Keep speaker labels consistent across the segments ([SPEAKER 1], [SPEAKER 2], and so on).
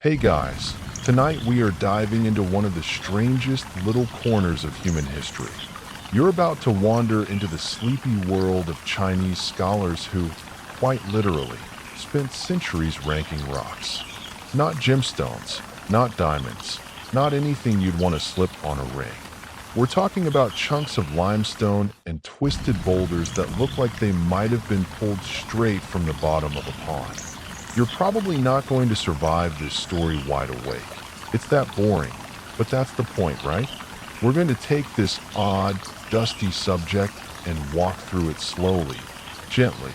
[SPEAKER 1] Hey guys, tonight we are diving into one of the strangest little corners of human history. You're about to wander into the sleepy world of Chinese scholars who, quite literally, spent centuries ranking rocks. Not gemstones, not diamonds, not anything you'd want to slip on a ring. We're talking about chunks of limestone and twisted boulders that look like they might have been pulled straight from the bottom of a pond. You're probably not going to survive this story wide awake. It's that boring, but that's the point, right? We're going to take this odd, dusty subject and walk through it slowly, gently,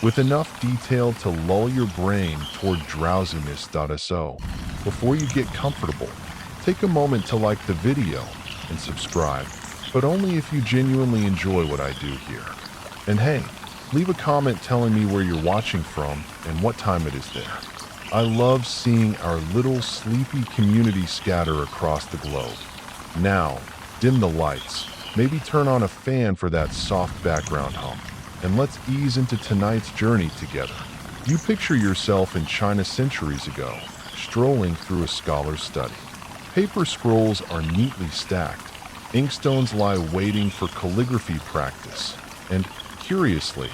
[SPEAKER 1] with enough detail to lull your brain toward drowsiness.so. Before you get comfortable, take a moment to like the video and subscribe, but only if you genuinely enjoy what I do here. And hey, leave a comment telling me where you're watching from and what time it is there. I love seeing our little sleepy community scatter across the globe. Now, dim the lights, maybe turn on a fan for that soft background hum, and let's ease into tonight's journey together. You picture yourself in China centuries ago, strolling through a scholar's study. Paper scrolls are neatly stacked, inkstones lie waiting for calligraphy practice, and curiously,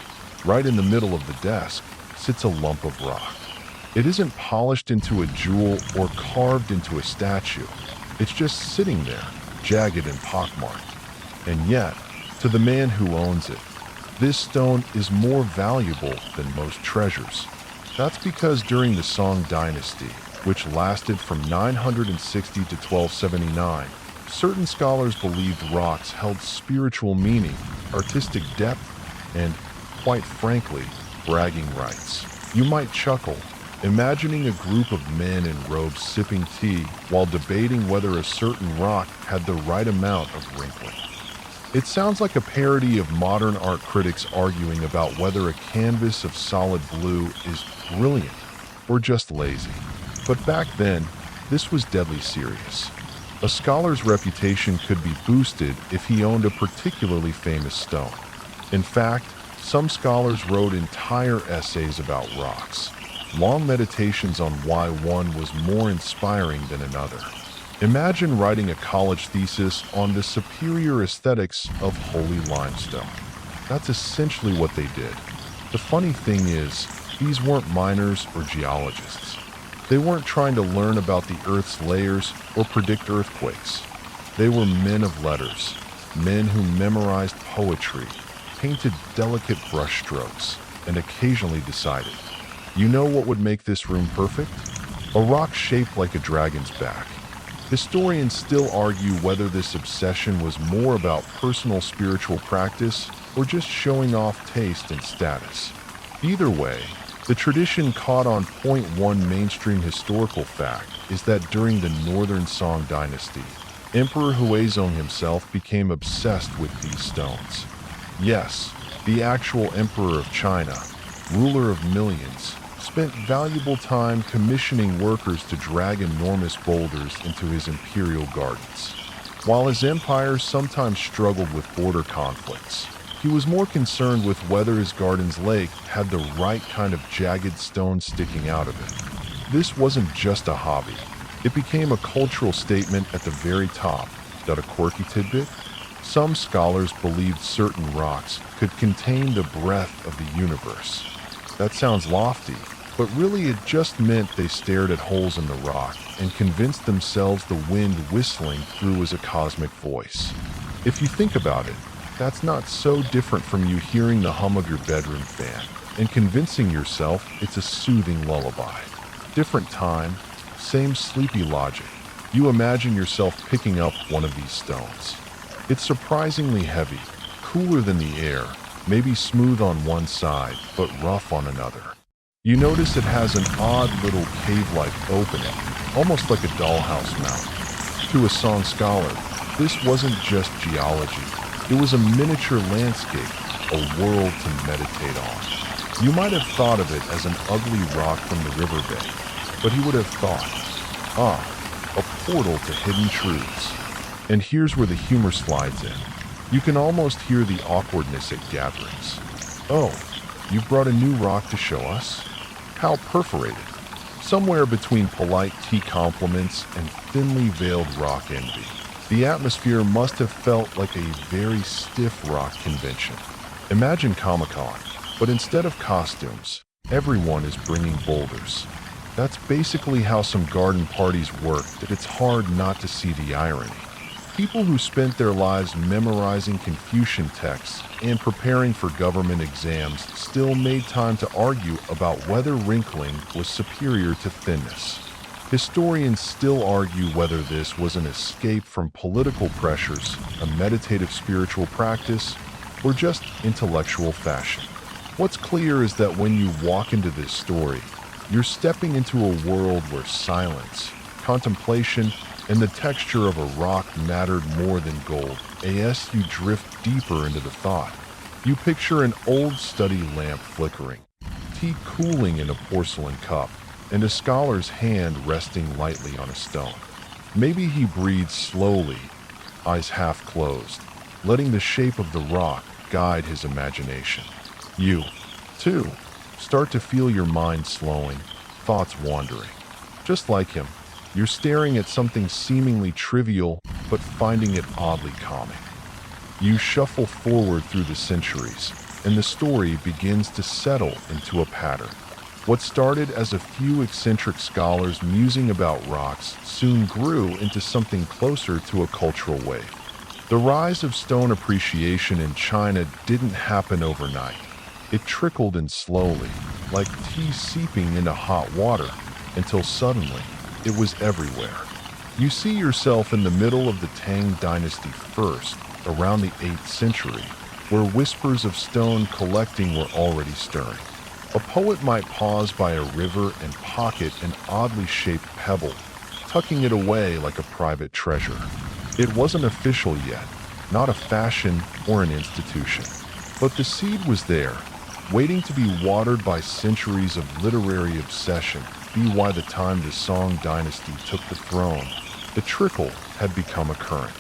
[SPEAKER 1] right in the middle of the desk sits a lump of rock. It isn't polished into a jewel or carved into a statue. It's just sitting there, jagged and pockmarked. And yet, to the man who owns it, this stone is more valuable than most treasures. That's because during the Song Dynasty, which lasted from 960 to 1279, certain scholars believed rocks held spiritual meaning, artistic depth, and, quite frankly, bragging rights. You might chuckle, imagining a group of men in robes sipping tea while debating whether a certain rock had the right amount of wrinkling. It sounds like a parody of modern art critics arguing about whether a canvas of solid blue is brilliant or just lazy. But back then, this was deadly serious. A scholar's reputation could be boosted if he owned a particularly famous stone. In fact, some scholars wrote entire essays about rocks, long meditations on why one was more inspiring than another. Imagine writing a college thesis on the superior aesthetics of holy limestone. That's essentially what they did. The funny thing is, these weren't miners or geologists. They weren't trying to learn about the Earth's layers or predict earthquakes. They were men of letters, men who memorized poetry, painted delicate brushstrokes, and occasionally decided, you know what would make this room perfect? A rock shaped like a dragon's back. Historians still argue whether this obsession was more about personal spiritual practice or just showing off taste and status. Either way, the tradition caught on. One mainstream historical fact is that during the Northern Song Dynasty, Emperor Huizong himself became obsessed with these stones. Yes, the actual emperor of China, ruler of millions, spent valuable time commissioning workers to drag enormous boulders into his imperial gardens. While his empire sometimes struggled with border conflicts, he was more concerned with whether his garden's lake had the right kind of jagged stone sticking out of it. This wasn't just a hobby. It became a cultural statement at the very top. That a quirky tidbit? Some scholars believed certain rocks could contain the breath of the universe. That sounds lofty, but really it just meant they stared at holes in the rock and convinced themselves the wind whistling through was a cosmic voice. If you think about it, that's not so different from you hearing the hum of your bedroom fan and convincing yourself it's a soothing lullaby. Different time, same sleepy logic. You imagine yourself picking up one of these stones. It's surprisingly heavy, cooler than the air, maybe smooth on one side, but rough on another. You notice it has an odd little cave-like opening, almost like a dollhouse mount. To a song scholar, this wasn't just geology. It was a miniature landscape, a world to meditate on. You might have thought of it as an ugly rock from the riverbed, but he would have thought, a portal to hidden truths. And here's where the humor slides in. You can almost hear the awkwardness at gatherings. Oh, you've brought a new rock to show us? How perforated. somewhere between polite tea compliments and thinly veiled rock envy. The atmosphere must have felt like a very stiff rock convention. Imagine Comic-Con, but instead of costumes, everyone is bringing boulders. That's basically how some garden parties work, that it's hard not to see the irony. People who spent their lives memorizing Confucian texts and preparing for government exams still made time to argue about whether wrinkling was superior to thinness. Historians still argue whether this was an escape from political pressures, a meditative spiritual practice, or just intellectual fashion. What's clear is that when you walk into this story, you're stepping into a world where silence, contemplation, and the texture of a rock mattered more than gold. As you drift deeper into the thought, you picture an old study lamp flickering, tea cooling in a porcelain cup, and a scholar's hand resting lightly on a stone. Maybe he breathes slowly, eyes half closed, letting the shape of the rock guide his imagination. You, too, start to feel your mind slowing, thoughts wandering. Just like him, you're staring at something seemingly trivial, but finding it oddly calming. You shuffle forward through the centuries, and the story begins to settle into a pattern. What started as a few eccentric scholars musing about rocks soon grew into something closer to a cultural wave. The rise of stone appreciation in China didn't happen overnight. It trickled in slowly, like tea seeping into hot water, until suddenly, it was everywhere. You see yourself in the middle of the Tang dynasty first, around the 8th century, where whispers of stone collecting were already stirring. A poet might pause by a river and pocket an oddly shaped pebble, tucking it away like a private treasure. It wasn't official yet, not a fashion or an institution. But the seed was there, waiting to be watered by centuries of literary obsession. By the time the Song dynasty took the throne, the trickle had become a current.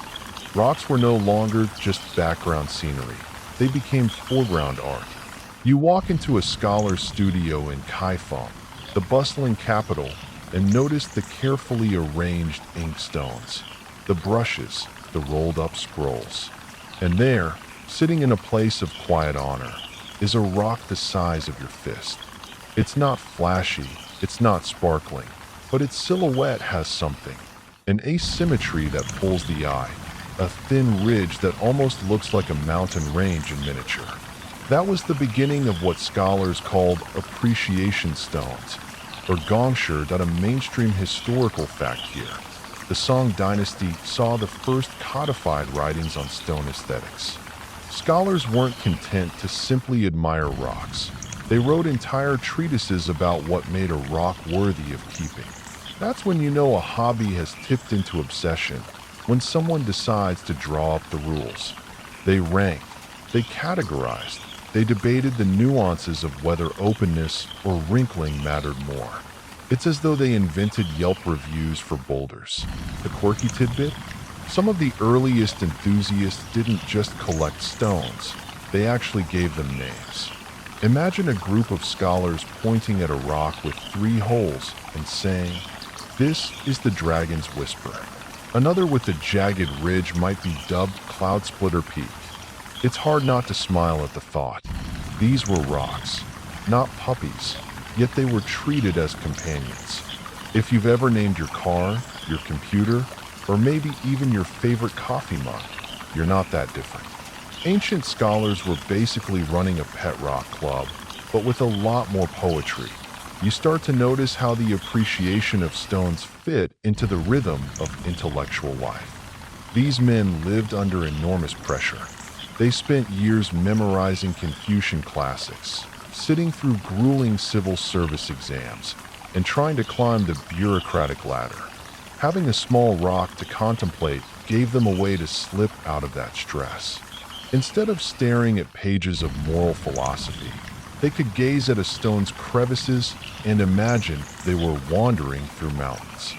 [SPEAKER 1] Rocks were no longer just background scenery. They became foreground art. You walk into a scholar's studio in Kaifeng, the bustling capital, and notice the carefully arranged inkstones, the brushes, the rolled-up scrolls. And there, sitting in a place of quiet honor, is a rock the size of your fist. It's not flashy, it's not sparkling, but its silhouette has something, an asymmetry that pulls the eye, a thin ridge that almost looks like a mountain range in miniature. That was the beginning of what scholars called appreciation stones, or gongshi. A mainstream historical fact here. The Song dynasty saw the first codified writings on stone aesthetics. Scholars weren't content to simply admire rocks. They wrote entire treatises about what made a rock worthy of keeping. That's when you know a hobby has tipped into obsession, when someone decides to draw up the rules. They ranked, they categorized, they debated the nuances of whether openness or wrinkling mattered more. It's as though they invented Yelp reviews for boulders. The quirky tidbit? Some of the earliest enthusiasts didn't just collect stones, they actually gave them names. Imagine a group of scholars pointing at a rock with 3 holes and saying, "This is the Dragon's Whisper." Another with a jagged ridge might be dubbed Cloud Splitter Peak. It's hard not to smile at the thought. These were rocks, not puppies, yet they were treated as companions. If you've ever named your car, your computer, or maybe even your favorite coffee mug, you're not that different. Ancient scholars were basically running a pet rock club, but with a lot more poetry. You start to notice how the appreciation of stones fit into the rhythm of intellectual life. These men lived under enormous pressure. They spent years memorizing Confucian classics, sitting through grueling civil service exams, and trying to climb the bureaucratic ladder. Having a small rock to contemplate gave them a way to slip out of that stress. Instead of staring at pages of moral philosophy, they could gaze at a stone's crevices and imagine they were wandering through mountains.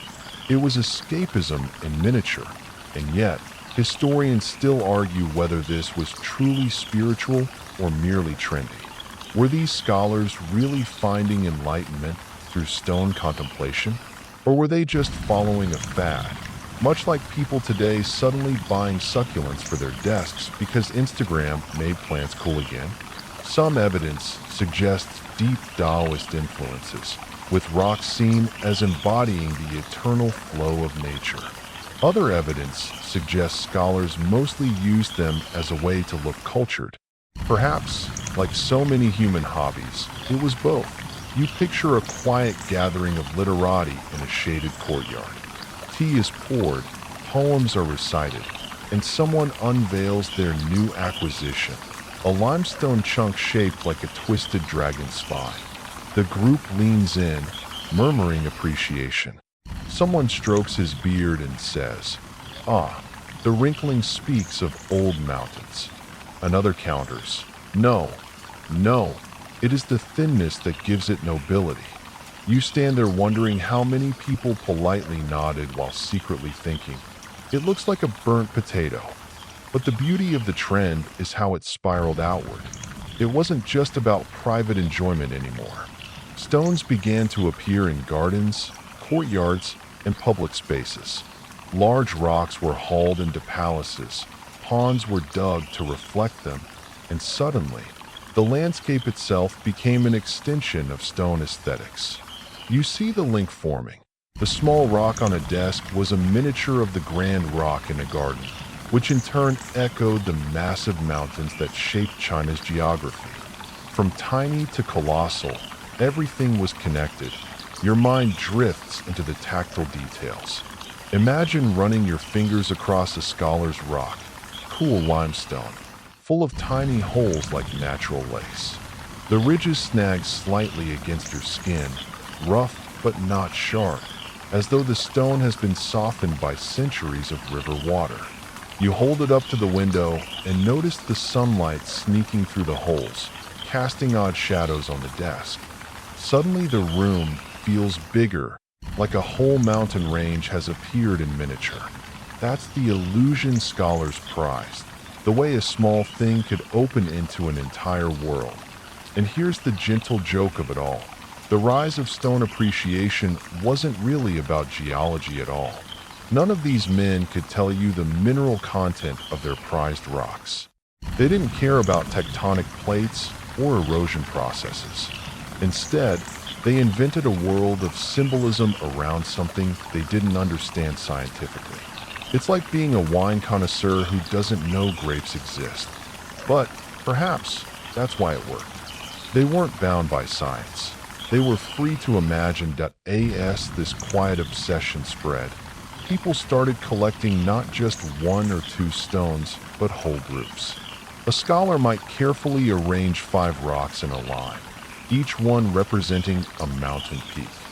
[SPEAKER 1] It was escapism in miniature, and yet, historians still argue whether this was truly spiritual or merely trendy. Were these scholars really finding enlightenment, through stone contemplation? Or were they just following a fad? Much like people today suddenly buying succulents for their desks because Instagram made plants cool again. Some evidence suggests deep Taoist influences, with rocks seen as embodying the eternal flow of nature. Other evidence suggests scholars mostly used them as a way to look cultured. Perhaps, like so many human hobbies, it was both. You picture a quiet gathering of literati in a shaded courtyard. Tea is poured, poems are recited, and someone unveils their new acquisition, a limestone chunk shaped like a twisted dragon's spine. The group leans in, murmuring appreciation. Someone strokes his beard and says, "Ah, the wrinkling speaks of old mountains." Another counters, "No, no, it is the thinness that gives it nobility." You stand there wondering how many people politely nodded while secretly thinking, "It looks like a burnt potato." But the beauty of the trend is how it spiraled outward. It wasn't just about private enjoyment anymore. Stones began to appear in gardens, courtyards, and public spaces. Large rocks were hauled into palaces, ponds were dug to reflect them, and suddenly, the landscape itself became an extension of stone aesthetics. You see the link forming. The small rock on a desk was a miniature of the grand rock in a garden, which in turn echoed the massive mountains that shaped China's geography. From tiny to colossal, everything was connected. Your mind drifts into the tactile details. Imagine running your fingers across a scholar's rock, cool limestone, full of tiny holes like natural lace. The ridges snag slightly against your skin, rough but not sharp, as though the stone has been softened by centuries of river water. You hold it up to the window and notice the sunlight sneaking through the holes, casting odd shadows on the desk. Suddenly the room feels bigger, like a whole mountain range has appeared in miniature. That's the illusion scholars prized, the way a small thing could open into an entire world. And here's the gentle joke of it all. The rise of stone appreciation wasn't really about geology at all. None of these men could tell you the mineral content of their prized rocks. They didn't care about tectonic plates or erosion processes. Instead, they invented a world of symbolism around something they didn't understand scientifically. It's like being a wine connoisseur who doesn't know grapes exist. But perhaps that's why it worked. They weren't bound by science. They were free to imagine that as this quiet obsession spread, people started collecting not just one or two stones, but whole groups. A scholar might carefully arrange 5 rocks in a line, each one representing a mountain peak.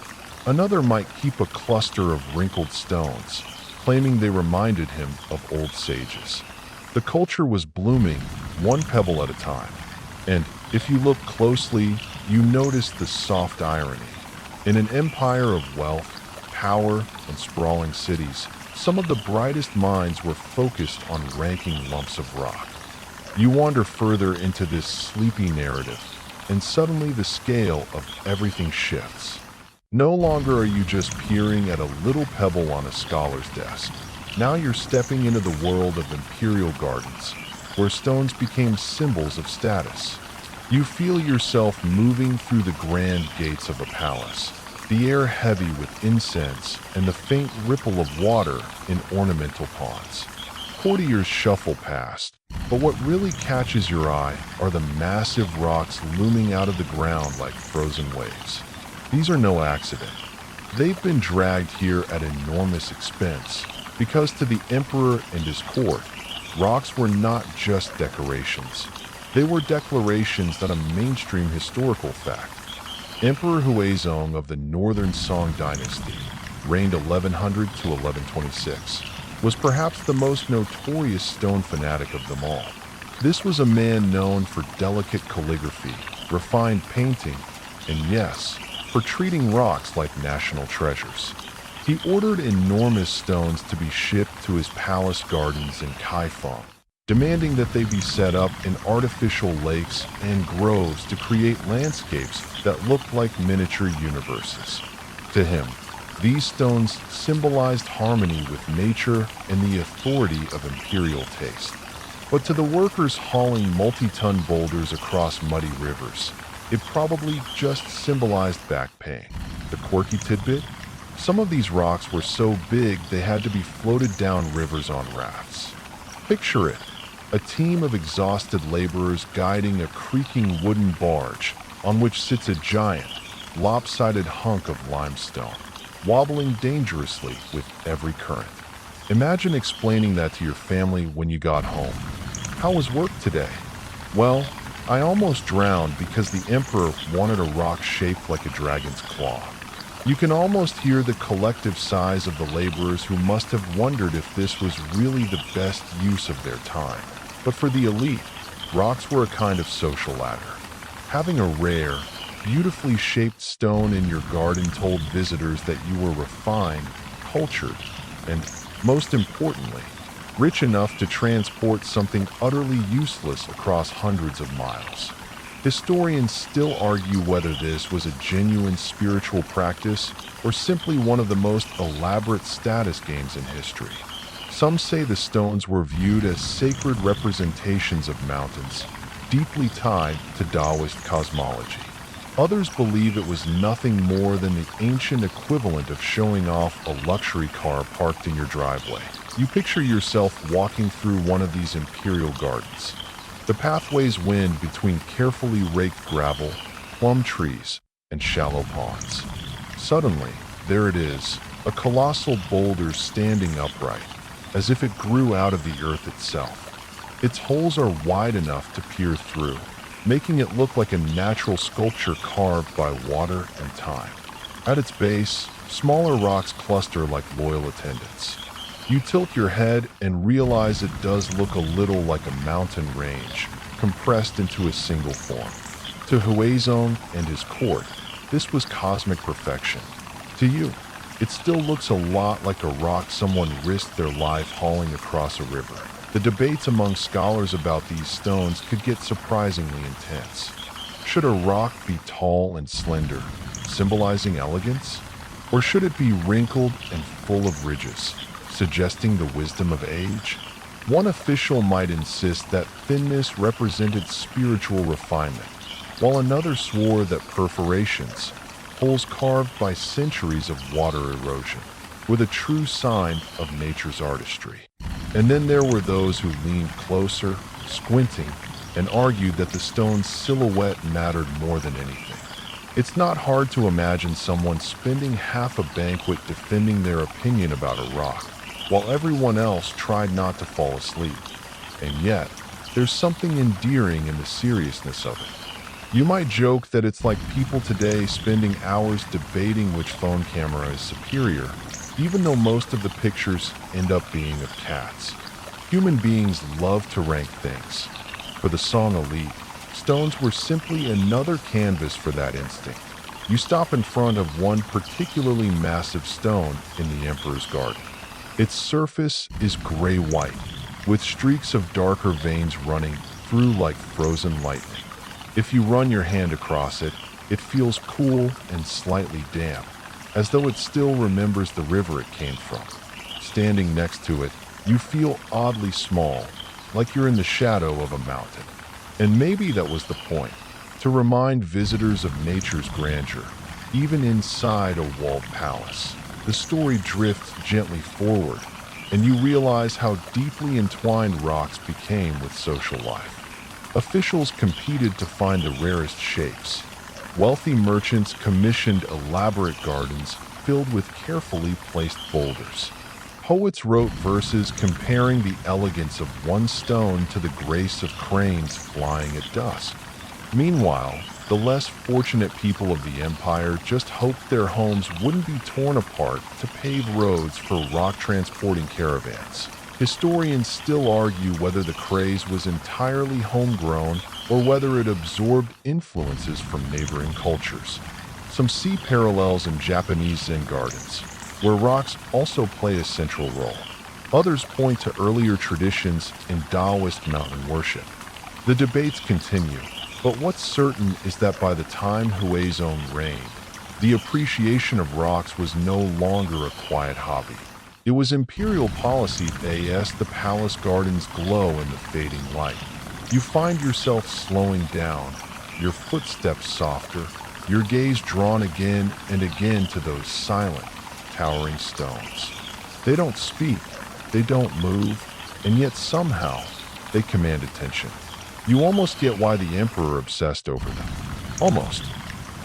[SPEAKER 1] Another might keep a cluster of wrinkled stones, claiming they reminded him of old sages. The culture was blooming, one pebble at a time. And if you look closely, you notice the soft irony. In an empire of wealth, power, and sprawling cities, some of the brightest minds were focused on ranking lumps of rock. You wander further into this sleepy narrative, and suddenly the scale of everything shifts. No longer are you just peering at a little pebble on a scholar's desk. Now you're stepping into the world of imperial gardens, where stones became symbols of status. You feel yourself moving through the grand gates of a palace, the air heavy with incense and the faint ripple of water in ornamental ponds. Courtiers shuffle past, but what really catches your eye are the massive rocks looming out of the ground like frozen waves. These are no accident. They've been dragged here at enormous expense, because to the emperor and his court, rocks were not just decorations. They were declarations that a mainstream historical fact. Emperor Huizong of the Northern Song Dynasty, reigned 1100 to 1126, was perhaps the most notorious stone fanatic of them all. This was a man known for delicate calligraphy, refined painting, and yes, for treating rocks like national treasures. He ordered enormous stones to be shipped to his palace gardens in Kaifeng, demanding that they be set up in artificial lakes and groves to create landscapes that looked like miniature universes. To him, these stones symbolized harmony with nature and the authority of imperial taste. But to the workers hauling multi-ton boulders across muddy rivers, it probably just symbolized back pain. The quirky tidbit? Some of these rocks were so big they had to be floated down rivers on rafts. Picture it, a team of exhausted laborers guiding a creaking wooden barge on which sits a giant, lopsided hunk of limestone, wobbling dangerously with every current. Imagine explaining that to your family when you got home. How was work today? Well, I almost drowned because the emperor wanted a rock shaped like a dragon's claw. You can almost hear the collective sighs of the laborers who must have wondered if this was really the best use of their time. But for the elite, rocks were a kind of social ladder. Having a rare, beautifully shaped stone in your garden told visitors that you were refined, cultured, and, most importantly, rich enough to transport something utterly useless across hundreds of miles. Historians still argue whether this was a genuine spiritual practice or simply one of the most elaborate status games in history. Some say the stones were viewed as sacred representations of mountains, deeply tied to Taoist cosmology. Others believe it was nothing more than the ancient equivalent of showing off a luxury car parked in your driveway. You picture yourself walking through one of these imperial gardens. The pathways wind between carefully raked gravel, plum trees, and shallow ponds. Suddenly, there it is, a colossal boulder standing upright, as if it grew out of the earth itself. Its holes are wide enough to peer through, making it look like a natural sculpture carved by water and time. At its base, smaller rocks cluster like loyal attendants. You tilt your head and realize it does look a little like a mountain range, compressed into a single form. To Huizong and his court, this was cosmic perfection. To you, it still looks a lot like a rock someone risked their life hauling across a river. The debates among scholars about these stones could get surprisingly intense. Should a rock be tall and slender, symbolizing elegance? Or should it be wrinkled and full of ridges, suggesting the wisdom of age? One official might insist that thinness represented spiritual refinement, while another swore that perforations, holes carved by centuries of water erosion, were the true sign of nature's artistry. And then there were those who leaned closer, squinting, and argued that the stone's silhouette mattered more than anything. It's not hard to imagine someone spending half a banquet defending their opinion about a rock, while everyone else tried not to fall asleep. And yet, there's something endearing in the seriousness of it. You might joke that it's like people today spending hours debating which phone camera is superior, even though most of the pictures end up being of cats. Human beings love to rank things. For the song elite, stones were simply another canvas for that instinct. You stop in front of one particularly massive stone in the Emperor's Garden. Its surface is gray-white, with streaks of darker veins running through like frozen lightning. If you run your hand across it, it feels cool and slightly damp, as though it still remembers the river it came from. Standing next to it, you feel oddly small, like you're in the shadow of a mountain. And maybe that was the point, to remind visitors of nature's grandeur, even inside a walled palace. The story drifts gently forward, and you realize how deeply entwined rocks became with social life. Officials competed to find the rarest shapes. Wealthy merchants commissioned elaborate gardens filled with carefully placed boulders. Poets wrote verses comparing the elegance of one stone to the grace of cranes flying at dusk. Meanwhile, the less fortunate people of the empire just hoped their homes wouldn't be torn apart to pave roads for rock-transporting caravans. Historians still argue whether the craze was entirely homegrown or whether it absorbed influences from neighboring cultures. Some see parallels in Japanese Zen gardens, where rocks also play a central role. Others point to earlier traditions in Taoist mountain worship. The debates continue, but what's certain is that by the time Huizong reigned, the appreciation of rocks was no longer a quiet hobby. It was imperial policy as the palace gardens glow in the fading light. You find yourself slowing down, your footsteps softer, your gaze drawn again and again to those silent, towering stones. They don't speak, they don't move, and yet somehow they command attention. You almost get why the emperor obsessed over them. Almost.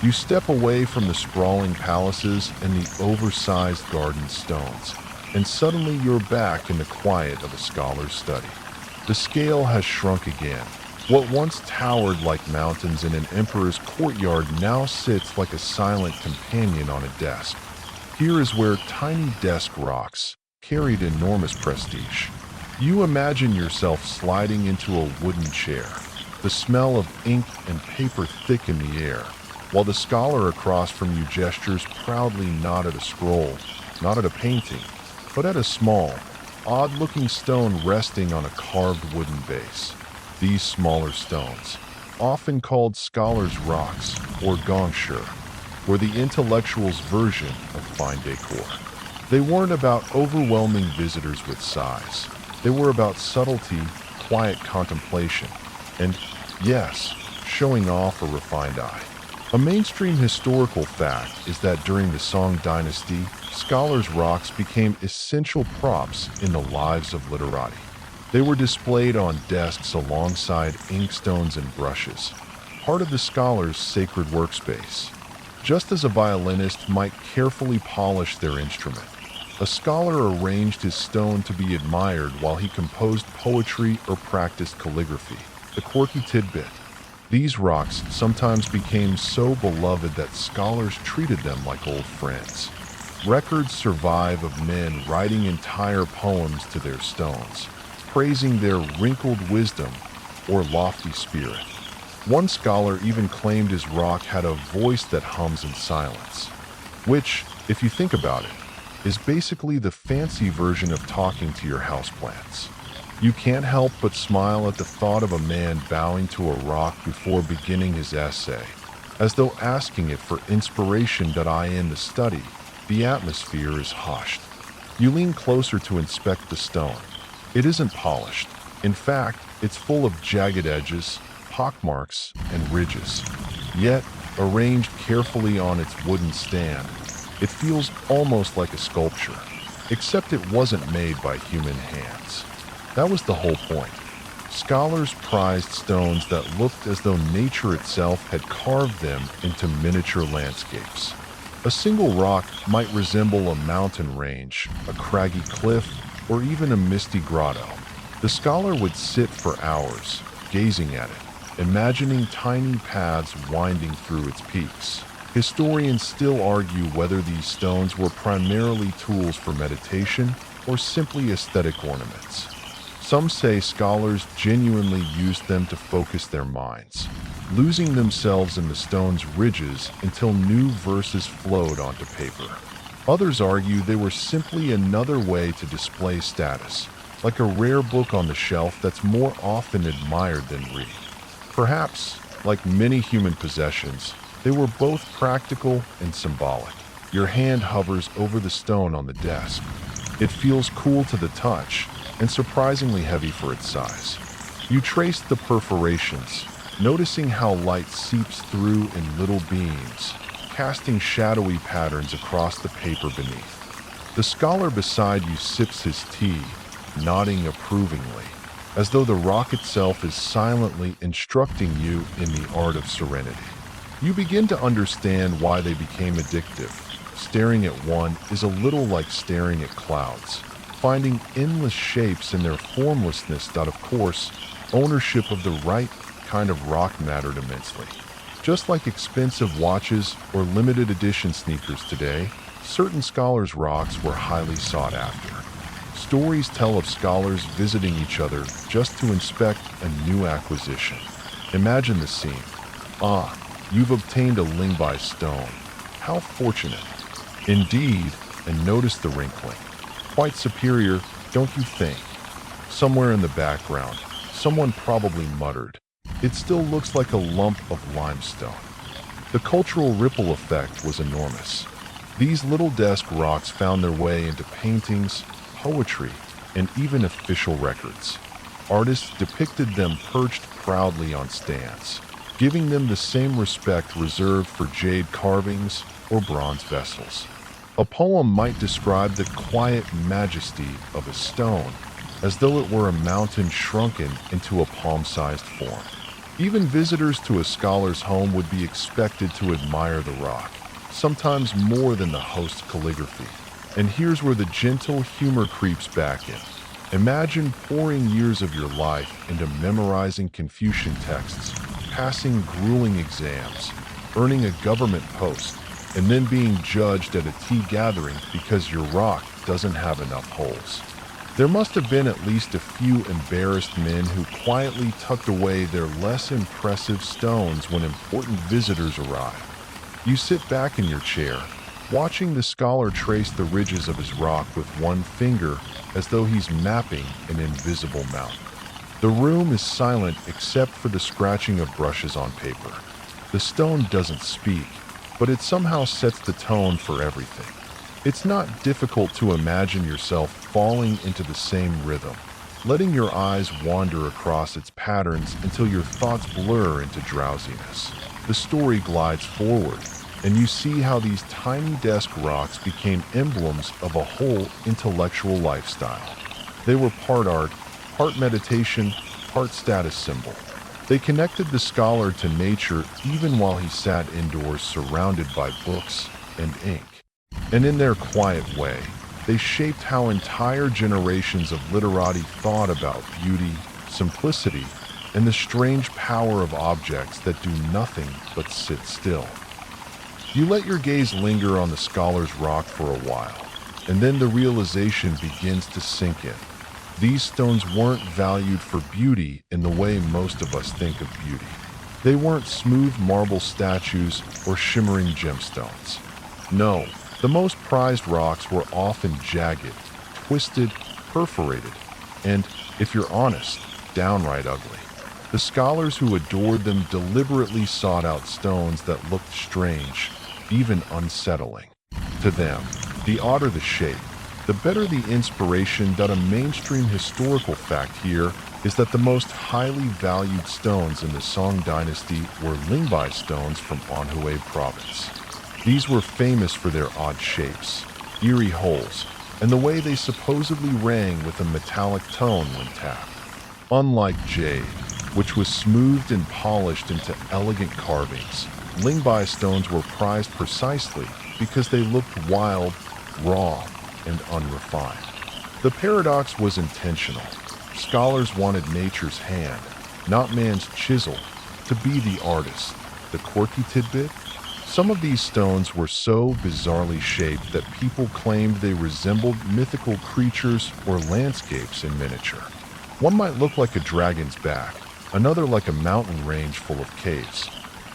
[SPEAKER 1] You step away from the sprawling palaces and the oversized garden stones, and suddenly you're back in the quiet of a scholar's study. The scale has shrunk again. What once towered like mountains in an emperor's courtyard now sits like a silent companion on a desk. Here is where tiny desk rocks carried enormous prestige. You imagine yourself sliding into a wooden chair, the smell of ink and paper thick in the air, while the scholar across from you gestures proudly not at a scroll, not at a painting, but at a small, odd-looking stone resting on a carved wooden base. These smaller stones, often called scholars' rocks or gongshi, were the intellectual's version of fine decor. They weren't about overwhelming visitors with size. They were about subtlety, quiet contemplation, and, yes, showing off a refined eye. A mainstream historical fact is that during the Song dynasty, scholars' rocks became essential props in the lives of literati. They were displayed on desks alongside inkstones and brushes, part of the scholar's sacred workspace. Just as a violinist might carefully polish their instrument, a scholar arranged his stone to be admired while he composed poetry or practiced calligraphy. The quirky tidbit. These rocks sometimes became so beloved that scholars treated them like old friends. Records survive of men writing entire poems to their stones, praising their wrinkled wisdom or lofty spirit. One scholar even claimed his rock had a voice that hums in silence, which, if you think about it, is basically the fancy version of talking to your houseplants. You can't help but smile at the thought of a man bowing to a rock before beginning his essay, as though asking it for inspiration. In the study, the atmosphere is hushed. You lean closer to inspect the stone. It isn't polished. In fact, it's full of jagged edges, pockmarks, and ridges. Yet, arranged carefully on its wooden stand, it feels almost like a sculpture, except it wasn't made by human hands. That was the whole point. Scholars prized stones that looked as though nature itself had carved them into miniature landscapes. A single rock might resemble a mountain range, a craggy cliff, or even a misty grotto. The scholar would sit for hours, gazing at it, imagining tiny paths winding through its peaks. Historians still argue whether these stones were primarily tools for meditation or simply aesthetic ornaments. Some say scholars genuinely used them to focus their minds, losing themselves in the stone's ridges until new verses flowed onto paper. Others argue they were simply another way to display status, like a rare book on the shelf that's more often admired than read. Perhaps, like many human possessions, they were both practical and symbolic. Your hand hovers over the stone on the desk. It feels cool to the touch and surprisingly heavy for its size. You trace the perforations, noticing how light seeps through in little beams, casting shadowy patterns across the paper beneath. The scholar beside you sips his tea, nodding approvingly, as though the rock itself is silently instructing you in the art of serenity. You begin to understand why they became addictive. Staring at one is a little like staring at clouds, finding endless shapes in their formlessness. Of course, ownership of the right kind of rock mattered immensely. Just like expensive watches or limited edition sneakers today, certain scholars' rocks were highly sought after. Stories tell of scholars visiting each other just to inspect a new acquisition. Imagine the scene. Ah, you've obtained a Lingbai stone. How fortunate. Indeed, and notice the wrinkling. Quite superior, don't you think? Somewhere in the background, someone probably muttered, "It still looks like a lump of limestone." The cultural ripple effect was enormous. These little desk rocks found their way into paintings, poetry, and even official records. Artists depicted them perched proudly on stands, giving them the same respect reserved for jade carvings or bronze vessels. A poem might describe the quiet majesty of a stone, as though it were a mountain shrunken into a palm-sized form. Even visitors to a scholar's home would be expected to admire the rock, sometimes more than the host's calligraphy. And here's where the gentle humor creeps back in. Imagine pouring years of your life into memorizing Confucian texts, passing grueling exams, earning a government post, and then being judged at a tea gathering because your rock doesn't have enough holes. There must have been at least a few embarrassed men who quietly tucked away their less impressive stones when important visitors arrived. You sit back in your chair, watching the scholar trace the ridges of his rock with one finger as though he's mapping an invisible mountain. The room is silent except for the scratching of brushes on paper. The stone doesn't speak, but it somehow sets the tone for everything. It's not difficult to imagine yourself falling into the same rhythm, letting your eyes wander across its patterns until your thoughts blur into drowsiness. The story glides forward, and you see how these tiny desk rocks became emblems of a whole intellectual lifestyle. They were part art, part meditation, part status symbol. They connected the scholar to nature even while he sat indoors surrounded by books and ink. And in their quiet way, they shaped how entire generations of literati thought about beauty, simplicity, and the strange power of objects that do nothing but sit still. You let your gaze linger on the scholar's rock for a while, and then the realization begins to sink in. These stones weren't valued for beauty in the way most of us think of beauty. They weren't smooth marble statues or shimmering gemstones. No, the most prized rocks were often jagged, twisted, perforated, and, if you're honest, downright ugly. The scholars who adored them deliberately sought out stones that looked strange, even unsettling. To them, the odder the shape, the better the inspiration. That a mainstream historical fact here is that the most highly valued stones in the Song dynasty were Lingbai stones from Anhui province. These were famous for their odd shapes, eerie holes, and the way they supposedly rang with a metallic tone when tapped. Unlike jade, which was smoothed and polished into elegant carvings, Lingbai stones were prized precisely because they looked wild, raw, and unrefined. The paradox was intentional. Scholars wanted nature's hand, not man's chisel, to be the artist. The quirky tidbit? Some of these stones were so bizarrely shaped that people claimed they resembled mythical creatures or landscapes in miniature. One might look like a dragon's back, another like a mountain range full of caves.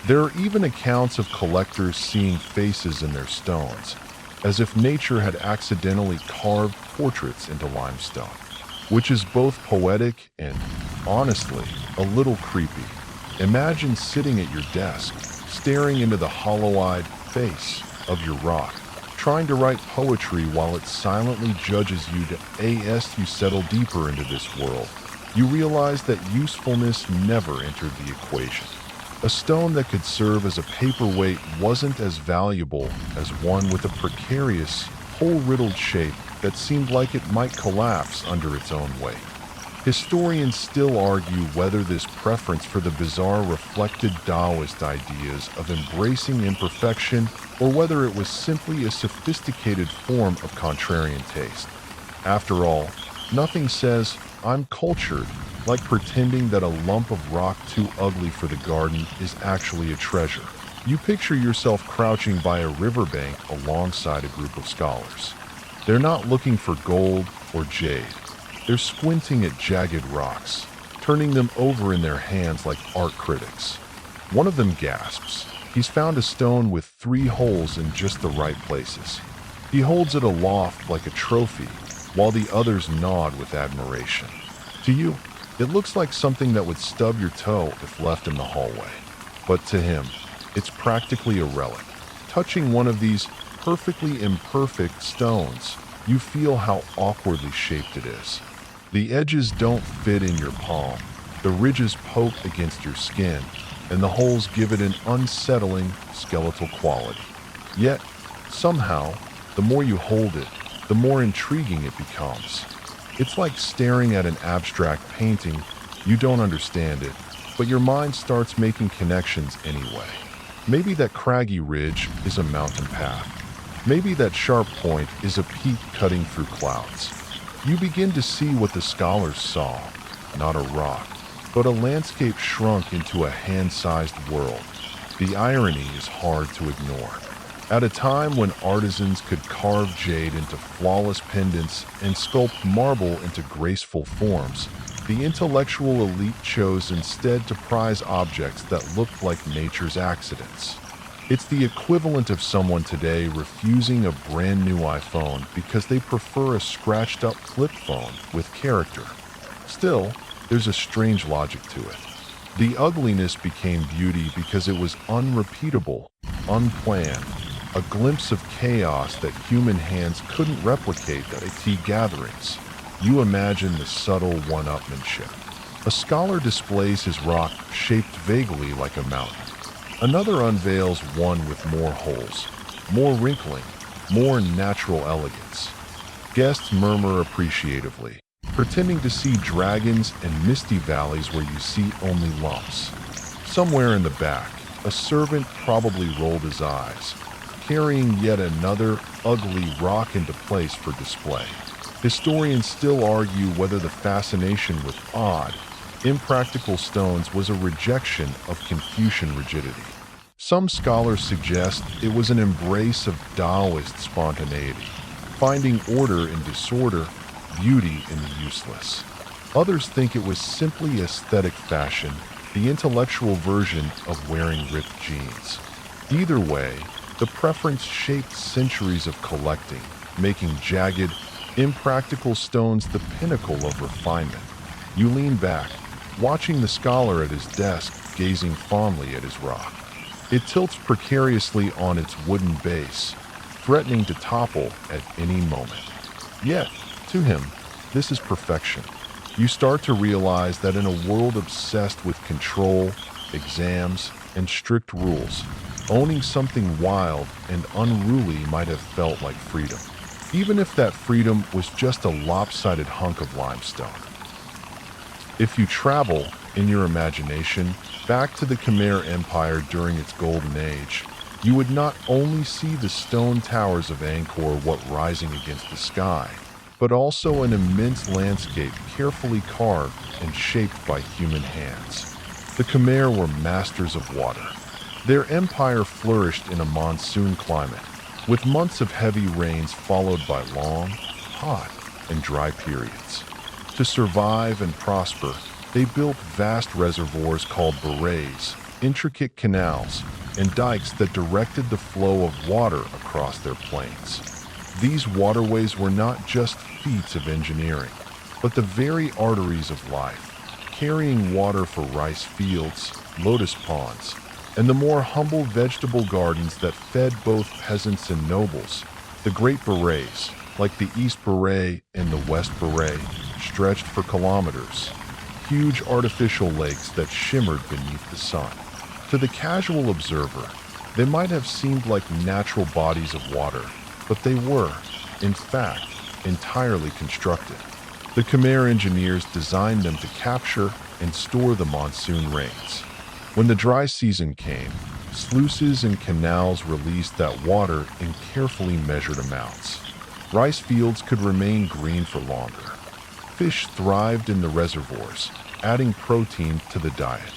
[SPEAKER 1] There are even accounts of collectors seeing faces in their stones, as if nature had accidentally carved portraits into limestone, which is both poetic and, honestly, a little creepy. Imagine sitting at your desk, staring into the hollow-eyed face of your rock, trying to write poetry while it silently judges you to as you settle deeper into this world. You realize that usefulness never entered the equation. A stone that could serve as a paperweight wasn't as valuable as one with a precarious, hole-riddled shape that seemed like it might collapse under its own weight. Historians still argue whether this preference for the bizarre reflected Taoist ideas of embracing imperfection or whether it was simply a sophisticated form of contrarian taste. After all, nothing says, "I'm cultured," like pretending that a lump of rock too ugly for the garden is actually a treasure. You picture yourself crouching by a riverbank alongside a group of scholars. They're not looking for gold or jade. They're squinting at jagged rocks, turning them over in their hands like art critics. One of them gasps. He's found a stone with 3 holes in just the right places. He holds it aloft like a trophy, while the others nod with admiration. To you, it looks like something that would stub your toe if left in the hallway. But to him, it's practically a relic. Touching one of these perfectly imperfect stones, you feel how awkwardly shaped it is. The edges don't fit in your palm, the ridges poke against your skin, and the holes give it an unsettling, skeletal quality. Yet, somehow, the more you hold it, the more intriguing it becomes. It's like staring at an abstract painting. You don't understand it, but your mind starts making connections anyway. Maybe that craggy ridge is a mountain path. Maybe that sharp point is a peak cutting through clouds. You begin to see what the scholars saw, not a rock, but a landscape shrunk into a hand-sized world. The irony is hard to ignore. At a time when artisans could carve jade into flawless pendants and sculpt marble into graceful forms, the intellectual elite chose instead to prize objects that looked like nature's accidents. It's the equivalent of someone today refusing a brand new iPhone because they prefer a scratched-up flip phone with character. Still, there's a strange logic to it. The ugliness became beauty because it was unrepeatable, unplanned, a glimpse of chaos that human hands couldn't replicate at tea gatherings. You imagine the subtle one-upmanship. A scholar displays his rock shaped vaguely like a mountain. Another unveils one with more holes, more wrinkling, more natural elegance. Guests murmur appreciatively, pretending to see dragons and misty valleys where you see only lumps. Somewhere in the back, a servant probably rolled his eyes, carrying yet another ugly rock into place for display. Historians still argue whether the fascination with odd, impractical stones was a rejection of Confucian rigidity. Some scholars suggest it was an embrace of Taoist spontaneity, finding order in disorder, beauty in the useless. Others think it was simply aesthetic fashion, the intellectual version of wearing ripped jeans. Either way, the preference shaped centuries of collecting, making jagged, impractical stones the pinnacle of refinement. You lean back, watching the scholar at his desk, gazing fondly at his rock. It tilts precariously on its wooden base, threatening to topple at any moment. Yet, to him, this is perfection. You start to realize that in a world obsessed with control, exams, and strict rules, owning something wild and unruly might have felt like freedom, even if that freedom was just a lopsided hunk of limestone. If you travel, in your imagination, back to the Khmer Empire during its golden age, you would not only see the stone towers of Angkor Wat rising against the sky, but also an immense landscape carefully carved and shaped by human hands. The Khmer were masters of water. Their empire flourished in a monsoon climate, with months of heavy rains followed by long, hot, and dry periods. To survive and prosper, they built vast reservoirs called barays, intricate canals, and dikes that directed the flow of water across their plains. These waterways were not just feats of engineering, but the very arteries of life, carrying water for rice fields, lotus ponds, and the more humble vegetable gardens that fed both peasants and nobles. The Great Barays, like the East Baray and the West Baray, stretched for kilometers, huge artificial lakes that shimmered beneath the sun. To the casual observer, they might have seemed like natural bodies of water, but they were, in fact, entirely constructed. The Khmer engineers designed them to capture and store the monsoon rains. When the dry season came, sluices and canals released that water in carefully measured amounts. Rice fields could remain green for longer. Fish thrived in the reservoirs, adding protein to the diet.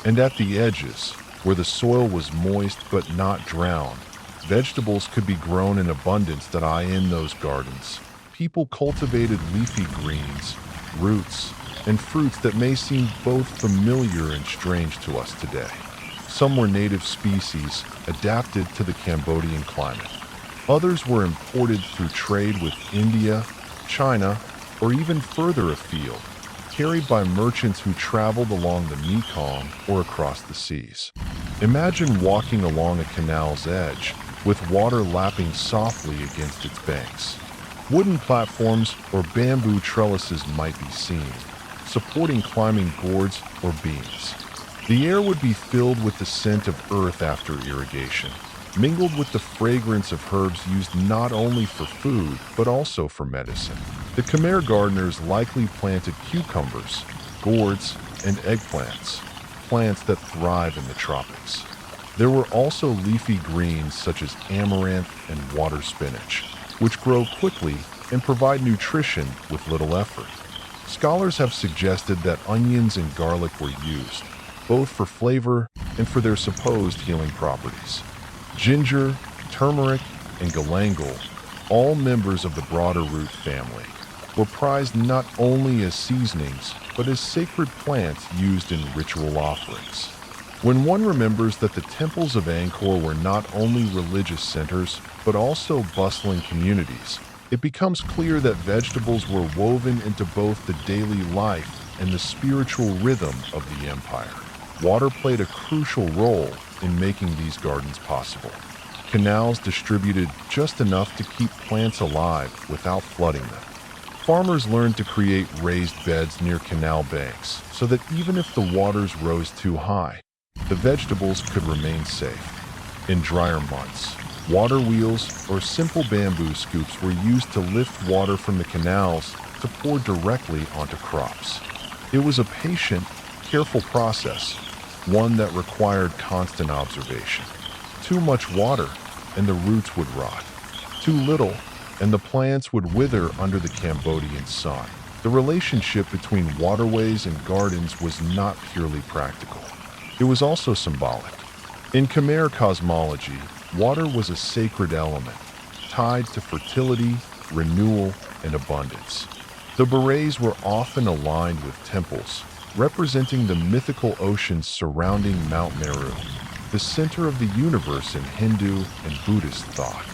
[SPEAKER 1] And at the edges, where the soil was moist but not drowned, vegetables could be grown in abundance that in those gardens. People cultivated leafy greens, roots, and fruits that may seem both familiar and strange to us today. Some were native species, adapted to the Cambodian climate. Others were imported through trade with India, China, or even further afield, carried by merchants who traveled along the Mekong or across the seas. Imagine walking along a canal's edge, with water lapping softly against its banks. Wooden platforms or bamboo trellises might be seen, supporting climbing gourds or beams. The air would be filled with the scent of earth after irrigation, mingled with the fragrance of herbs used not only for food, but also for medicine. The Khmer gardeners likely planted cucumbers, gourds, and eggplants, plants that thrive in the tropics. There were also leafy greens such as amaranth and water spinach, which grow quickly and provide nutrition with little effort. Scholars have suggested that onions and garlic were used, both for flavor and for their supposed healing properties. Ginger, turmeric, and galangal, all members of the broader root family, were prized not only as seasonings, but as sacred plants used in ritual offerings. When one remembers that the temples of Angkor were not only religious centers, but also bustling communities, it becomes clear that vegetables were woven into both the daily life and the spiritual rhythm of the empire. Water played a crucial role in making these gardens possible. Canals distributed just enough to keep plants alive without flooding them. Farmers learned to create raised beds near canal banks so that even if the waters rose too high, the vegetables could remain safe. In drier months, water wheels or simple bamboo scoops were used to lift water from the canals to pour directly onto crops. It was a patient, careful process, one that required constant observation. Too much water, and the roots would rot. Too little, and the plants would wither under the Cambodian sun. The relationship between waterways and gardens was not purely practical. It was also symbolic. In Khmer cosmology, water was a sacred element, tied to fertility, renewal, and abundance. The berets were often aligned with temples, representing the mythical oceans surrounding Mount Meru, the center of the universe in Hindu and Buddhist thought.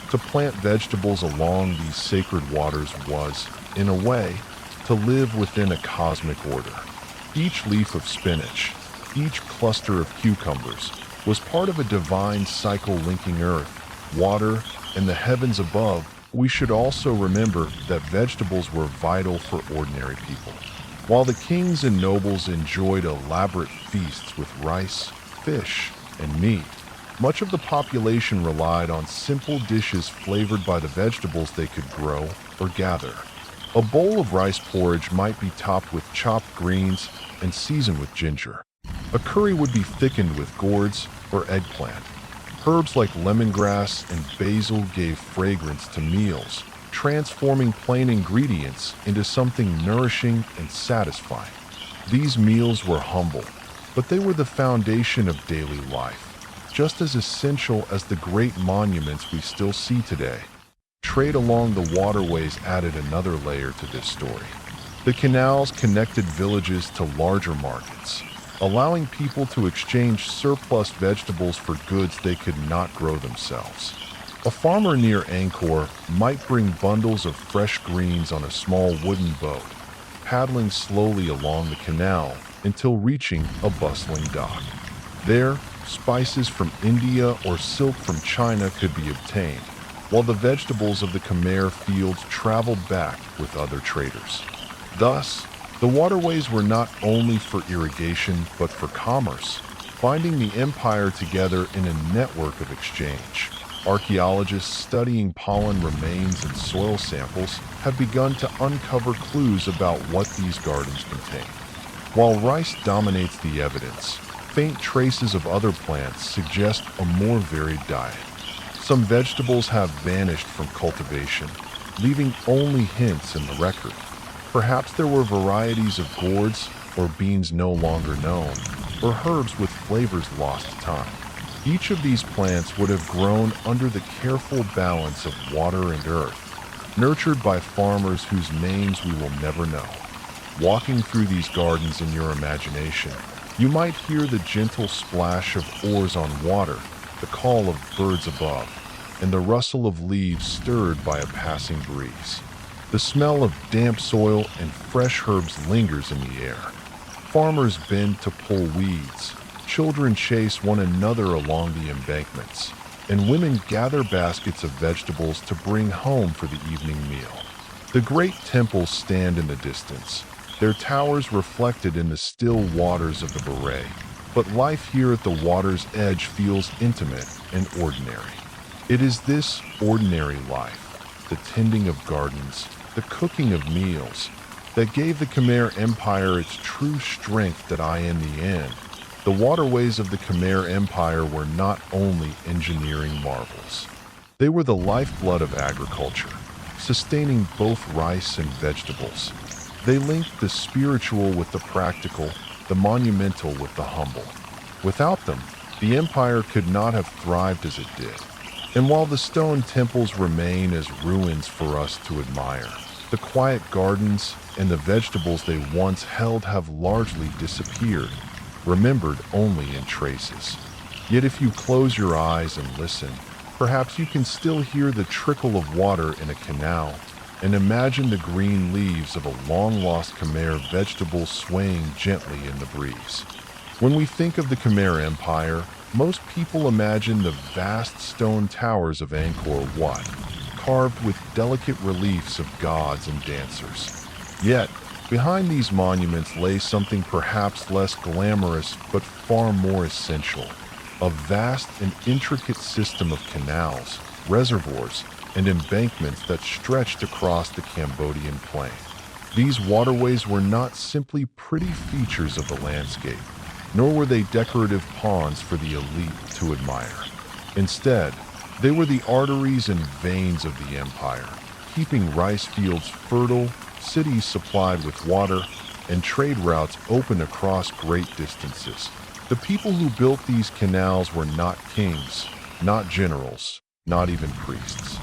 [SPEAKER 1] To plant vegetables along these sacred waters was, in a way, to live within a cosmic order. Each leaf of spinach, each cluster of cucumbers, was part of a divine cycle linking earth, water, and the heavens above. We should also remember that vegetables were vital for ordinary people. While the kings and nobles enjoyed elaborate feasts with rice, fish, and meat, much of the population relied on simple dishes flavored by the vegetables they could grow or gather. A bowl of rice porridge might be topped with chopped greens and seasoned with ginger. A curry would be thickened with gourds or eggplant. Herbs like lemongrass and basil gave fragrance to meals, transforming plain ingredients into something nourishing and satisfying. These meals were humble, but they were the foundation of daily life, just as essential as the great monuments we still see today. Trade along the waterways added another layer to this story. The canals connected villages to larger markets, allowing people to exchange surplus vegetables for goods they could not grow themselves. A farmer near Angkor might bring bundles of fresh greens on a small wooden boat, paddling slowly along the canal until reaching a bustling dock. There, spices from India or silk from China could be obtained, while the vegetables of the Khmer fields traveled back with other traders. Thus, the waterways were not only for irrigation but for commerce, binding the empire together in a network of exchange. Archaeologists studying pollen remains and soil samples have begun to uncover clues about what these gardens contain. While rice dominates the evidence, faint traces of other plants suggest a more varied diet. Some vegetables have vanished from cultivation, leaving only hints in the record. Perhaps there were varieties of gourds or beans no longer known, or herbs with flavors lost to time. Each of these plants would have grown under the careful balance of water and earth, nurtured by farmers whose names we will never know. Walking through these gardens in your imagination, you might hear the gentle splash of oars on water, the call of birds above, and the rustle of leaves stirred by a passing breeze. The smell of damp soil and fresh herbs lingers in the air. Farmers bend to pull weeds. Children chase one another along the embankments, and women gather baskets of vegetables to bring home for the evening meal. The great temples stand in the distance, their towers reflected in the still waters of the Beret. But life here at the water's edge feels intimate and ordinary. It is this ordinary life, the tending of gardens, the cooking of meals, that gave the Khmer Empire its true strength in the end. The waterways of the Khmer Empire were not only engineering marvels. They were the lifeblood of agriculture, sustaining both rice and vegetables. They linked the spiritual with the practical, the monumental with the humble. Without them, the empire could not have thrived as it did. And while the stone temples remain as ruins for us to admire, the quiet gardens and the vegetables they once held have largely disappeared, remembered only in traces. Yet if you close your eyes and listen, perhaps you can still hear the trickle of water in a canal and imagine the green leaves of a long-lost Khmer vegetable swaying gently in the breeze. When we think of the Khmer Empire, most people imagine the vast stone towers of Angkor Wat, carved with delicate reliefs of gods and dancers. Yet, behind these monuments lay something perhaps less glamorous but far more essential: a vast and intricate system of canals, reservoirs, and embankments that stretched across the Cambodian plain. These waterways were not simply pretty features of the landscape, nor were they decorative ponds for the elite to admire. Instead, they were the arteries and veins of the empire, keeping rice fields fertile, cities supplied with water, and trade routes open across great distances. The people who built these canals were not kings, not generals, not even priests.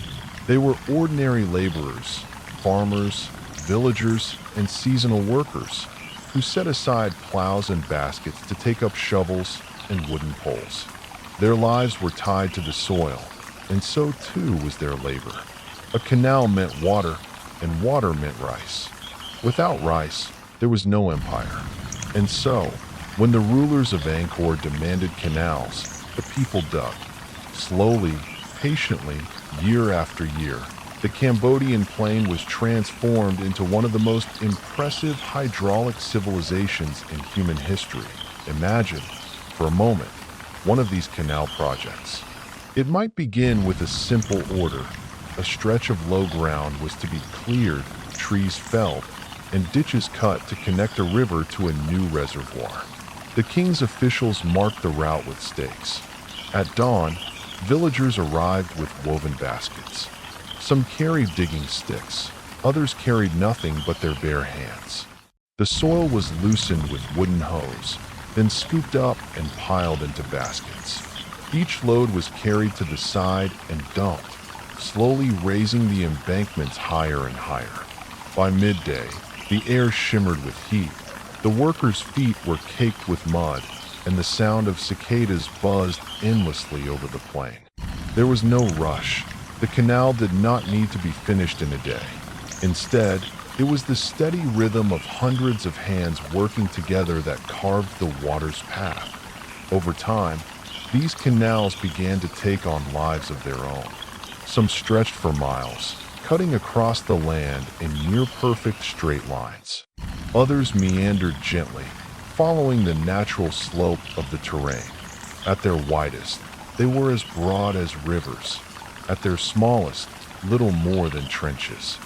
[SPEAKER 1] They were ordinary laborers, farmers, villagers, and seasonal workers who set aside plows and baskets to take up shovels and wooden poles. Their lives were tied to the soil, and so too was their labor. A canal meant water, and water meant rice. Without rice, there was no empire. And so, when the rulers of Angkor demanded canals, the people dug. Slowly, patiently, year after year, the Cambodian plain was transformed into one of the most impressive hydraulic civilizations in human history. Imagine, for a moment, one of these canal projects. It might begin with a simple order. A stretch of low ground was to be cleared, trees felled, and ditches cut to connect a river to a new reservoir. The king's officials marked the route with stakes. At dawn, villagers arrived with woven baskets. Some carried digging sticks, others carried nothing but their bare hands. The soil was loosened with wooden hoes, then scooped up and piled into baskets. Each load was carried to the side and dumped, slowly raising the embankments higher and higher. By midday, the air shimmered with heat. The workers' feet were caked with mud, and the sound of cicadas buzzed endlessly over the plain. There was no rush. The canal did not need to be finished in a day. Instead, it was the steady rhythm of hundreds of hands working together that carved the water's path. Over time, these canals began to take on lives of their own. Some stretched for miles, cutting across the land in near-perfect straight lines. Others meandered gently, following the natural slope of the terrain. At their widest, they were as broad as rivers. At their smallest, little more than trenches.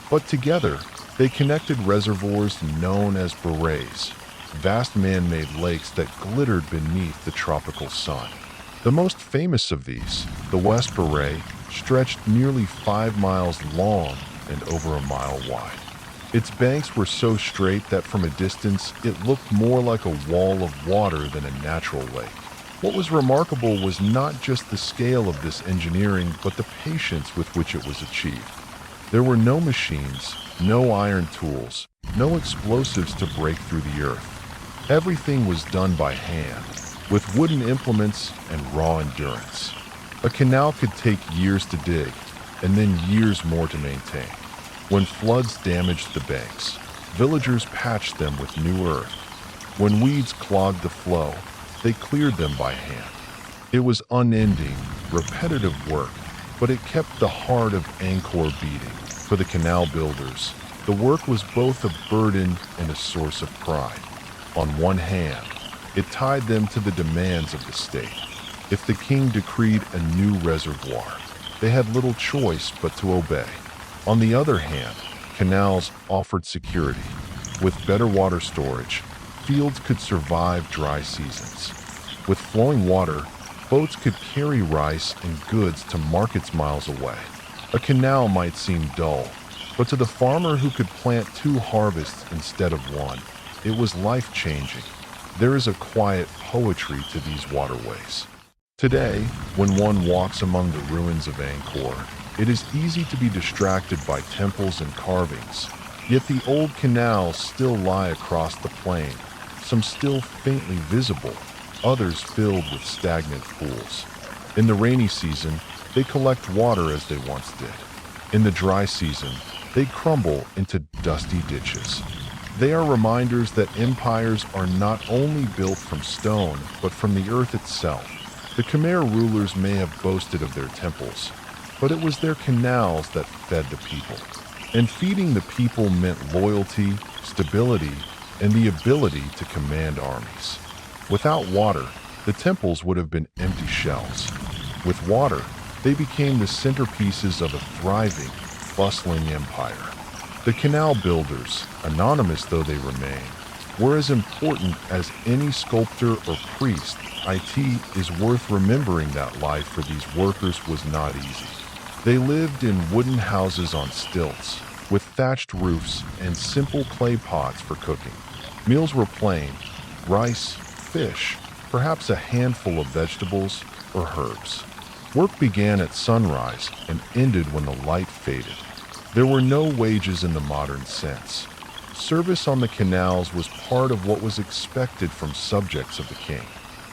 [SPEAKER 1] But together, they connected reservoirs known as berets, vast man-made lakes that glittered beneath the tropical sun. The most famous of these, the West Beret, stretched nearly 5 miles long and over a mile wide. Its banks were so straight that from a distance it looked more like a wall of water than a natural lake. What was remarkable was not just the scale of this engineering, but the patience with which it was achieved. There were no machines, no iron tools, no explosives to break through the earth. Everything was done by hand, with wooden implements and raw endurance. A canal could take years to dig, and then years more to maintain. When floods damaged the banks, villagers patched them with new earth. When weeds clogged the flow, they cleared them by hand. It was unending, repetitive work, but it kept the heart of Angkor beating. For the canal builders, the work was both a burden and a source of pride. On one hand, it tied them to the demands of the state. If the king decreed a new reservoir, they had little choice but to obey. On the other hand, canals offered security. With better water storage, fields could survive dry seasons. With flowing water, boats could carry rice and goods to markets miles away. A canal might seem dull, but to the farmer who could plant 2 harvests instead of 1, it was life-changing. There is a quiet poetry to these waterways. Today, when one walks among the ruins of Angkor, it is easy to be distracted by temples and carvings. Yet the old canals still lie across the plain, some still faintly visible, others filled with stagnant pools. In the rainy season, they collect water as they once did. In the dry season, they crumble into dusty ditches. They are reminders that empires are not only built from stone, but from the earth itself. The Khmer rulers may have boasted of their temples, but it was their canals that fed the people. And feeding the people meant loyalty, stability, and the ability to command armies. Without water, the temples would have been empty shells. With water, they became the centerpieces of a thriving, bustling empire. The canal builders, anonymous though they remain, were as important as any sculptor or priest. It is worth remembering that life for these workers was not easy. They lived in wooden houses on stilts, with thatched roofs and simple clay pots for cooking. Meals were plain: rice, fish, perhaps a handful of vegetables or herbs. Work began at sunrise and ended when the light faded. There were no wages in the modern sense. Service on the canals was part of what was expected from subjects of the king.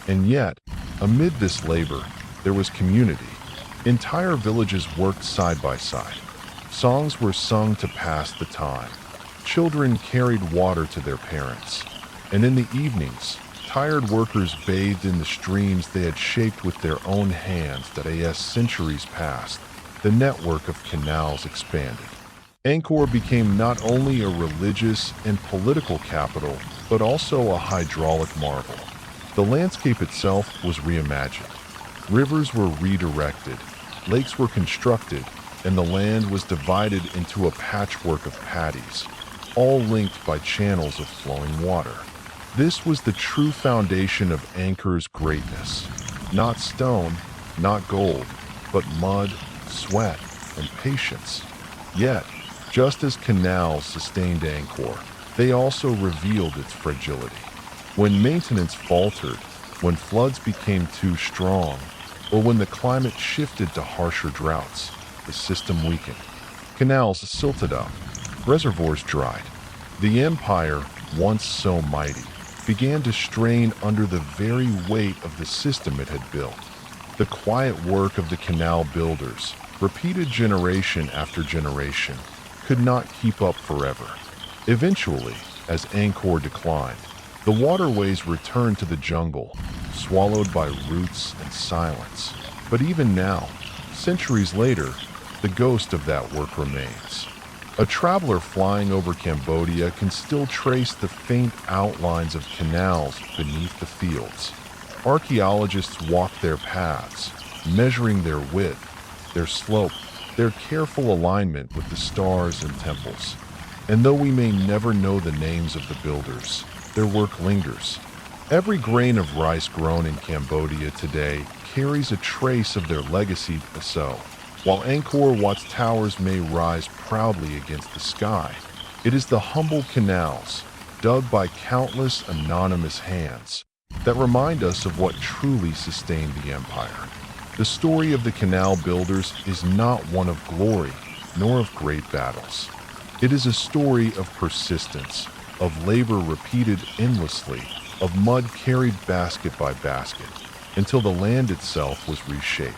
[SPEAKER 1] And yet, amid this labor, there was community. Entire villages worked side by side. Songs were sung to pass the time. Children carried water to their parents. And in the evenings, tired workers bathed in the streams they had shaped with their own hands. That as centuries passed, the network of canals expanded. Angkor became not only a religious and political capital, but also a hydraulic marvel. The landscape itself was reimagined. Rivers were redirected, lakes were constructed, and the land was divided into a patchwork of paddies, all linked by channels of flowing water. This was the true foundation of Angkor's greatness. Not stone, not gold, but mud, sweat, and patience. Yet, just as canals sustained Angkor, they also revealed its fragility. When maintenance faltered, when floods became too strong, or when the climate shifted to harsher droughts, the system weakened. Canals silted up, reservoirs dried. The empire, once so mighty, began to strain under the very weight of the system it had built. The quiet work of the canal builders, repeated generation after generation, could not keep up forever. Eventually, as Angkor declined, the waterways returned to the jungle, swallowed by roots and silence. But even now, centuries later, the ghost of that work remains. A traveler flying over Cambodia can still trace the faint outlines of canals beneath the fields. Archaeologists walk their paths, measuring their width, their slope, their careful alignment with the stars and temples. And though we may never know the names of the builders, their work lingers. Every grain of rice grown in Cambodia today carries a trace of their legacy. So, while Angkor Wat's towers may rise proudly against the sky, it is the humble canals, dug by countless anonymous hands, that remind us of what truly sustained the empire. The story of the canal builders is not one of glory, nor of great battles. It is a story of persistence, of labor repeated endlessly, of mud carried basket by basket, until the land itself was reshaped.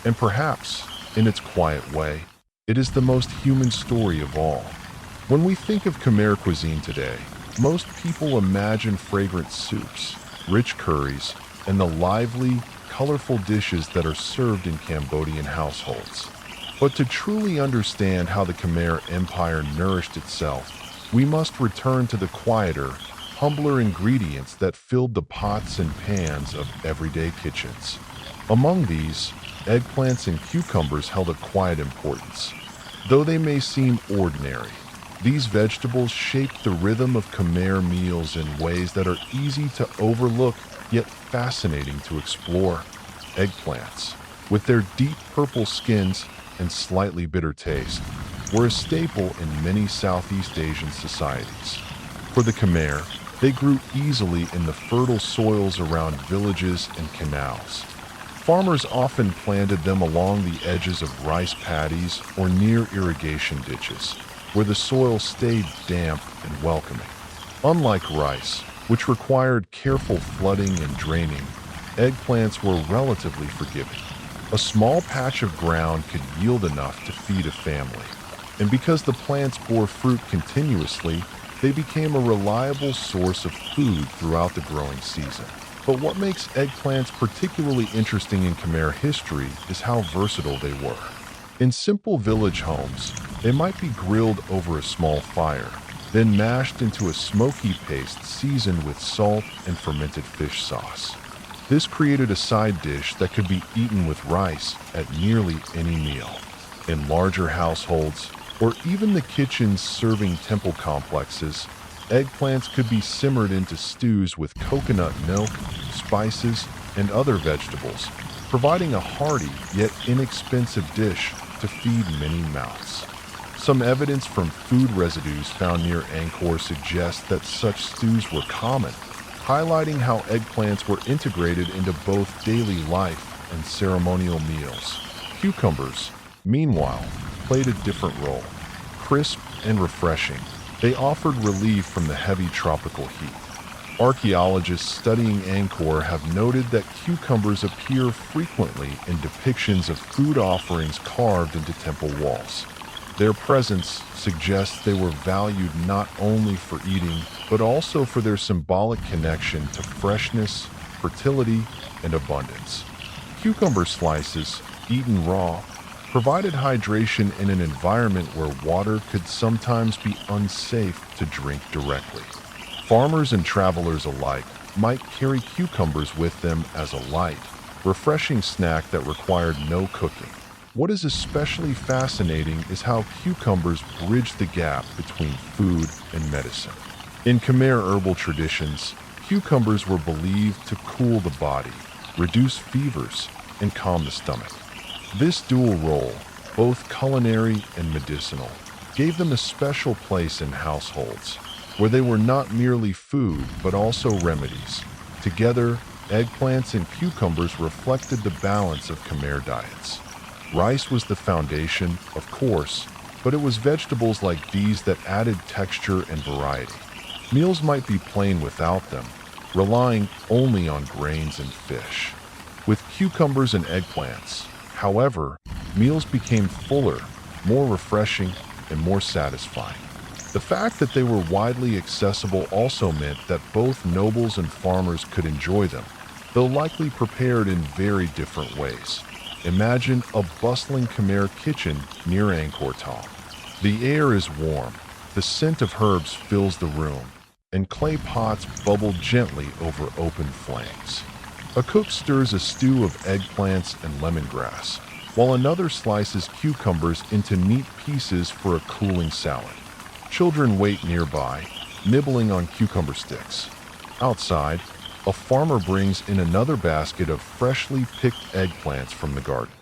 [SPEAKER 1] And perhaps, in its quiet way, It is the most human story of all. When we think of Khmer cuisine today, most people imagine fragrant soups, rich curries, and the lively, colorful dishes that are served in Cambodian households. But to truly understand how the Khmer Empire nourished itself, we must return to the quieter, humbler ingredients that filled the pots and pans of everyday kitchens. Among these, eggplants and cucumbers held a quiet importance. Though they may seem ordinary, these vegetables shaped the rhythm of Khmer meals in ways that are easy to overlook yet fascinating to explore. Eggplants, with their deep purple skins and slightly bitter taste, were a staple in many Southeast Asian societies. For the Khmer, they grew easily in the fertile soils around villages and canals. Farmers often planted them along the edges of rice paddies or near irrigation ditches, where the soil stayed damp and welcoming. Unlike rice, which required careful flooding and draining, eggplants were relatively forgiving. A small patch of ground could yield enough to feed a family, and because the plants bore fruit continuously, they became a reliable source of food throughout the growing season. But what makes eggplants particularly interesting in Khmer history is how versatile they were. In simple village homes, they might be grilled over a small fire, then mashed into a smoky paste seasoned with salt and fermented fish sauce. This created a side dish that could be eaten with rice at nearly any meal. In larger households, or even the kitchens serving temple complexes, eggplants could be simmered into stews with coconut milk, spices, and other vegetables, providing a hearty yet inexpensive dish to feed many mouths. Some evidence from food residues found near Angkor suggests that such stews were common, highlighting how eggplants were integrated into both daily life and ceremonial meals. Cucumbers, meanwhile, played a different role. Crisp and refreshing, they offered relief from the heavy tropical heat. Archaeologists studying Angkor have noted that cucumbers appear frequently in depictions of food offerings carved into temple walls. Their presence suggests they were valued not only for eating, but also for their symbolic connection to freshness, fertility, and abundance. Cucumber slices, eaten raw, provided hydration in an environment where water could sometimes be unsafe to drink directly. Farmers and travelers alike might carry cucumbers with them as a light, refreshing snack that required no cooking. What is especially fascinating is how cucumbers bridge the gap between food and medicine. In Khmer herbal traditions, cucumbers were believed to cool the body, reduce fevers, and calm the stomach. This dual role, both culinary and medicinal, gave them a special place in households, where they were not merely food but also remedies. Together, eggplants and cucumbers reflected the balance of Khmer diets. Rice was the foundation, of course, but it was vegetables like these that added texture and variety. Meals might be plain without them, relying only on grains and fish. With cucumbers and eggplants, however, meals became fuller, more refreshing, and more satisfying. The fact that they were widely accessible also meant that both nobles and farmers could enjoy them, though likely prepared in very different ways. Imagine a bustling Khmer kitchen near Angkor Thom. The air is warm, the scent of herbs fills the room, and clay pots bubble gently over open flames. A cook stirs a stew of eggplants and lemongrass, while another slices cucumbers into neat pieces for a cooling salad. Children wait nearby, nibbling on cucumber sticks. Outside, a farmer brings in another basket of freshly picked eggplants from the garden.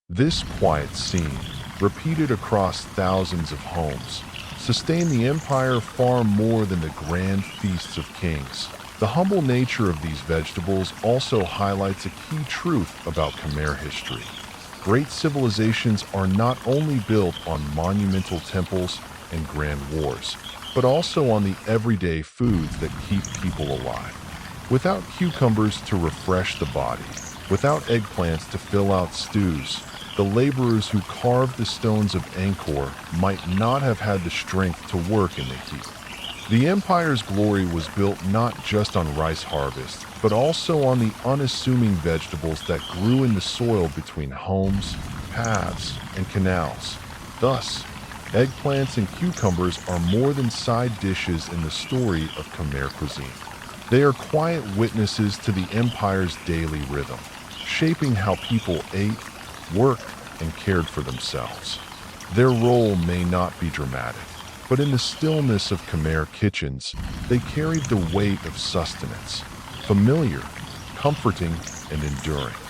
[SPEAKER 1] This quiet scene, repeated across thousands of homes, sustained the empire far more than the grand feasts of kings. The humble nature of these vegetables also highlights a key truth about Khmer history. Great civilizations are not only built on monumental temples and grand wars, but also on the everyday foods that keep people alive. Without cucumbers to refresh the body, without eggplants to fill out stews, the laborers who carved the stones of Angkor might not have had the strength to work in the heat. The empire's glory was built not just on rice harvests, but also on the unassuming vegetables that grew in the soil between homes, paths, and canals. Thus, eggplants and cucumbers are more than side dishes in the story of Khmer cuisine. They are quiet witnesses to the empire's daily rhythm, shaping how people ate, worked, and cared for themselves. Their role may not be dramatic, but in the stillness of Khmer kitchens, they carried the weight of sustenance, familiar, comforting, and enduring.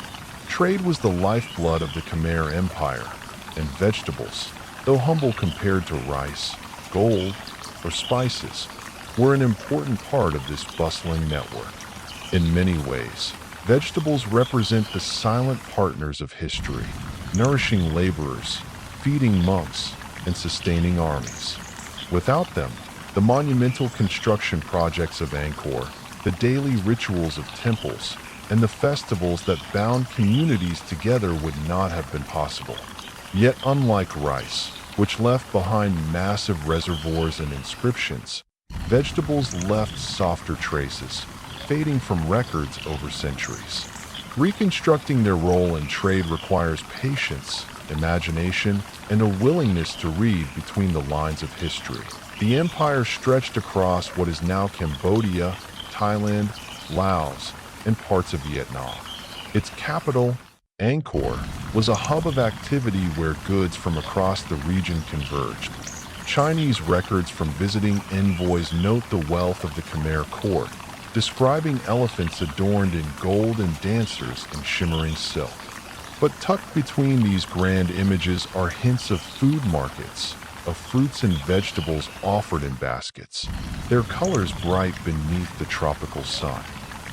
[SPEAKER 1] Trade was the lifeblood of the Khmer Empire, and vegetables, though humble compared to rice, gold, or spices, were an important part of this bustling network. In many ways, vegetables represent the silent partners of history, nourishing laborers, feeding monks, and sustaining armies. Without them, the monumental construction projects of Angkor, the daily rituals of temples, and the festivals that bound communities together would not have been possible. Yet unlike rice, which left behind massive reservoirs and inscriptions, vegetables left softer traces, fading from records over centuries. Reconstructing their role in trade requires patience, imagination, and a willingness to read between the lines of history. The empire stretched across what is now Cambodia, Thailand, Laos, and parts of Vietnam. Its capital, Angkor, was a hub of activity where goods from across the region converged. Chinese records from visiting envoys note the wealth of the Khmer court, describing elephants adorned in gold and dancers in shimmering silk. But tucked between these grand images are hints of food markets, of fruits and vegetables offered in baskets, their colors bright beneath the tropical sun.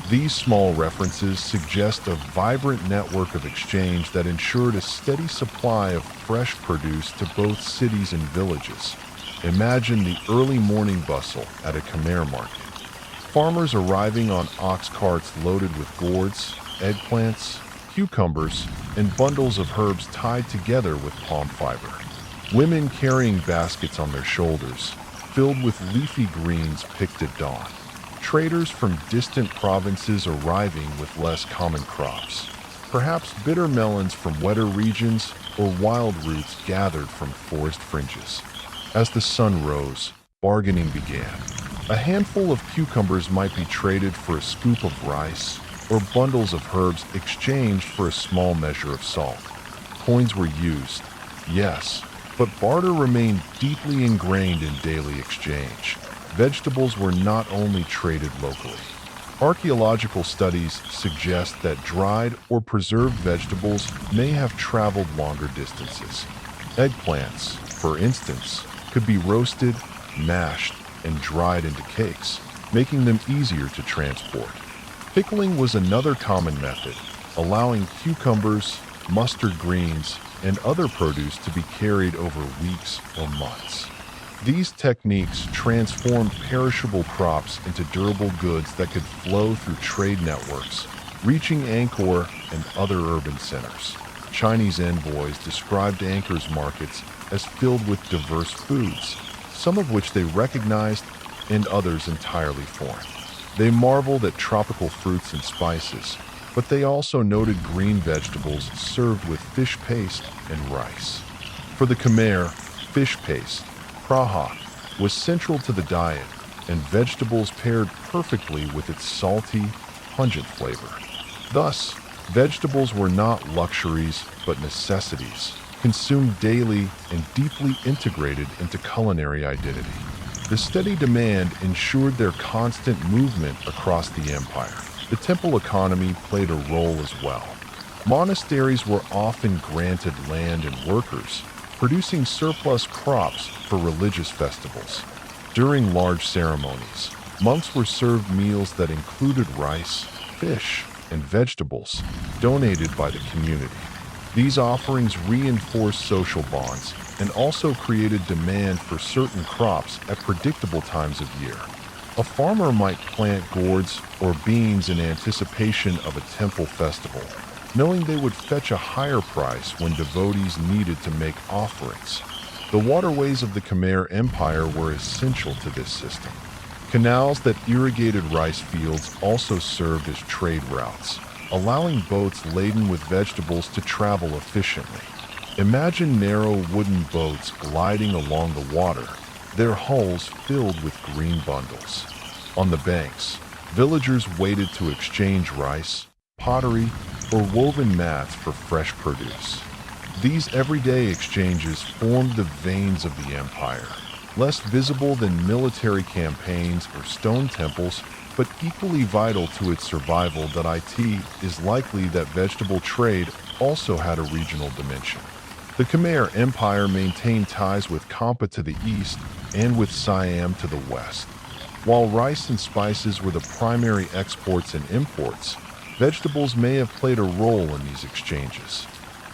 [SPEAKER 1] These small references suggest a vibrant network of exchange that ensured a steady supply of fresh produce to both cities and villages. Imagine the early morning bustle at a Khmer market. Farmers arriving on ox carts loaded with gourds, eggplants, cucumbers, and bundles of herbs tied together with palm fiber. Women carrying baskets on their shoulders, filled with leafy greens picked at dawn. Traders from distant provinces arriving with less common crops, perhaps bitter melons from wetter regions or wild roots gathered from forest fringes. As the sun rose, bargaining began. A handful of cucumbers might be traded for a scoop of rice, or bundles of herbs exchanged for a small measure of salt. Coins were used, yes, but barter remained deeply ingrained in daily exchange. Vegetables were not only traded locally. Archaeological studies suggest that dried or preserved vegetables may have traveled longer distances. Eggplants, for instance, could be roasted, mashed, and dried into cakes, making them easier to transport. Pickling was another common method, allowing cucumbers, mustard greens, and other produce to be carried over weeks or months. These techniques transformed perishable crops into durable goods that could flow through trade networks, reaching Angkor and other urban centers. Chinese envoys described Angkor's markets as filled with diverse foods, some of which they recognized and others entirely foreign. They marveled at tropical fruits and spices, but they also noted green vegetables served with fish paste and rice. For the Khmer, fish paste, praha, was central to the diet, and vegetables paired perfectly with its salty, pungent flavor. Thus, vegetables were not luxuries but necessities, consumed daily and deeply integrated into culinary identity. The steady demand ensured their constant movement across the empire. The temple economy played a role as well. Monasteries were often granted land and workers, producing surplus crops for religious festivals. During large ceremonies, monks were served meals that included rice, fish, and vegetables donated by the community. These offerings reinforced social bonds and also created demand for certain crops at predictable times of year. A farmer might plant gourds or beans in anticipation of a temple festival, knowing they would fetch a higher price when devotees needed to make offerings. The waterways of the Khmer Empire were essential to this system. Canals that irrigated rice fields also served as trade routes, allowing boats laden with vegetables to travel efficiently. Imagine narrow wooden boats gliding along the water, their hulls filled with green bundles. On the banks, villagers waited to exchange rice, pottery, or woven mats for fresh produce. These everyday exchanges formed the veins of the empire, less visible than military campaigns or stone temples, but equally vital to its survival. It is likely that vegetable trade also had a regional dimension. The Khmer Empire maintained ties with Kampa to the east and with Siam to the west. While rice and spices were the primary exports and imports, vegetables may have played a role in these exchanges.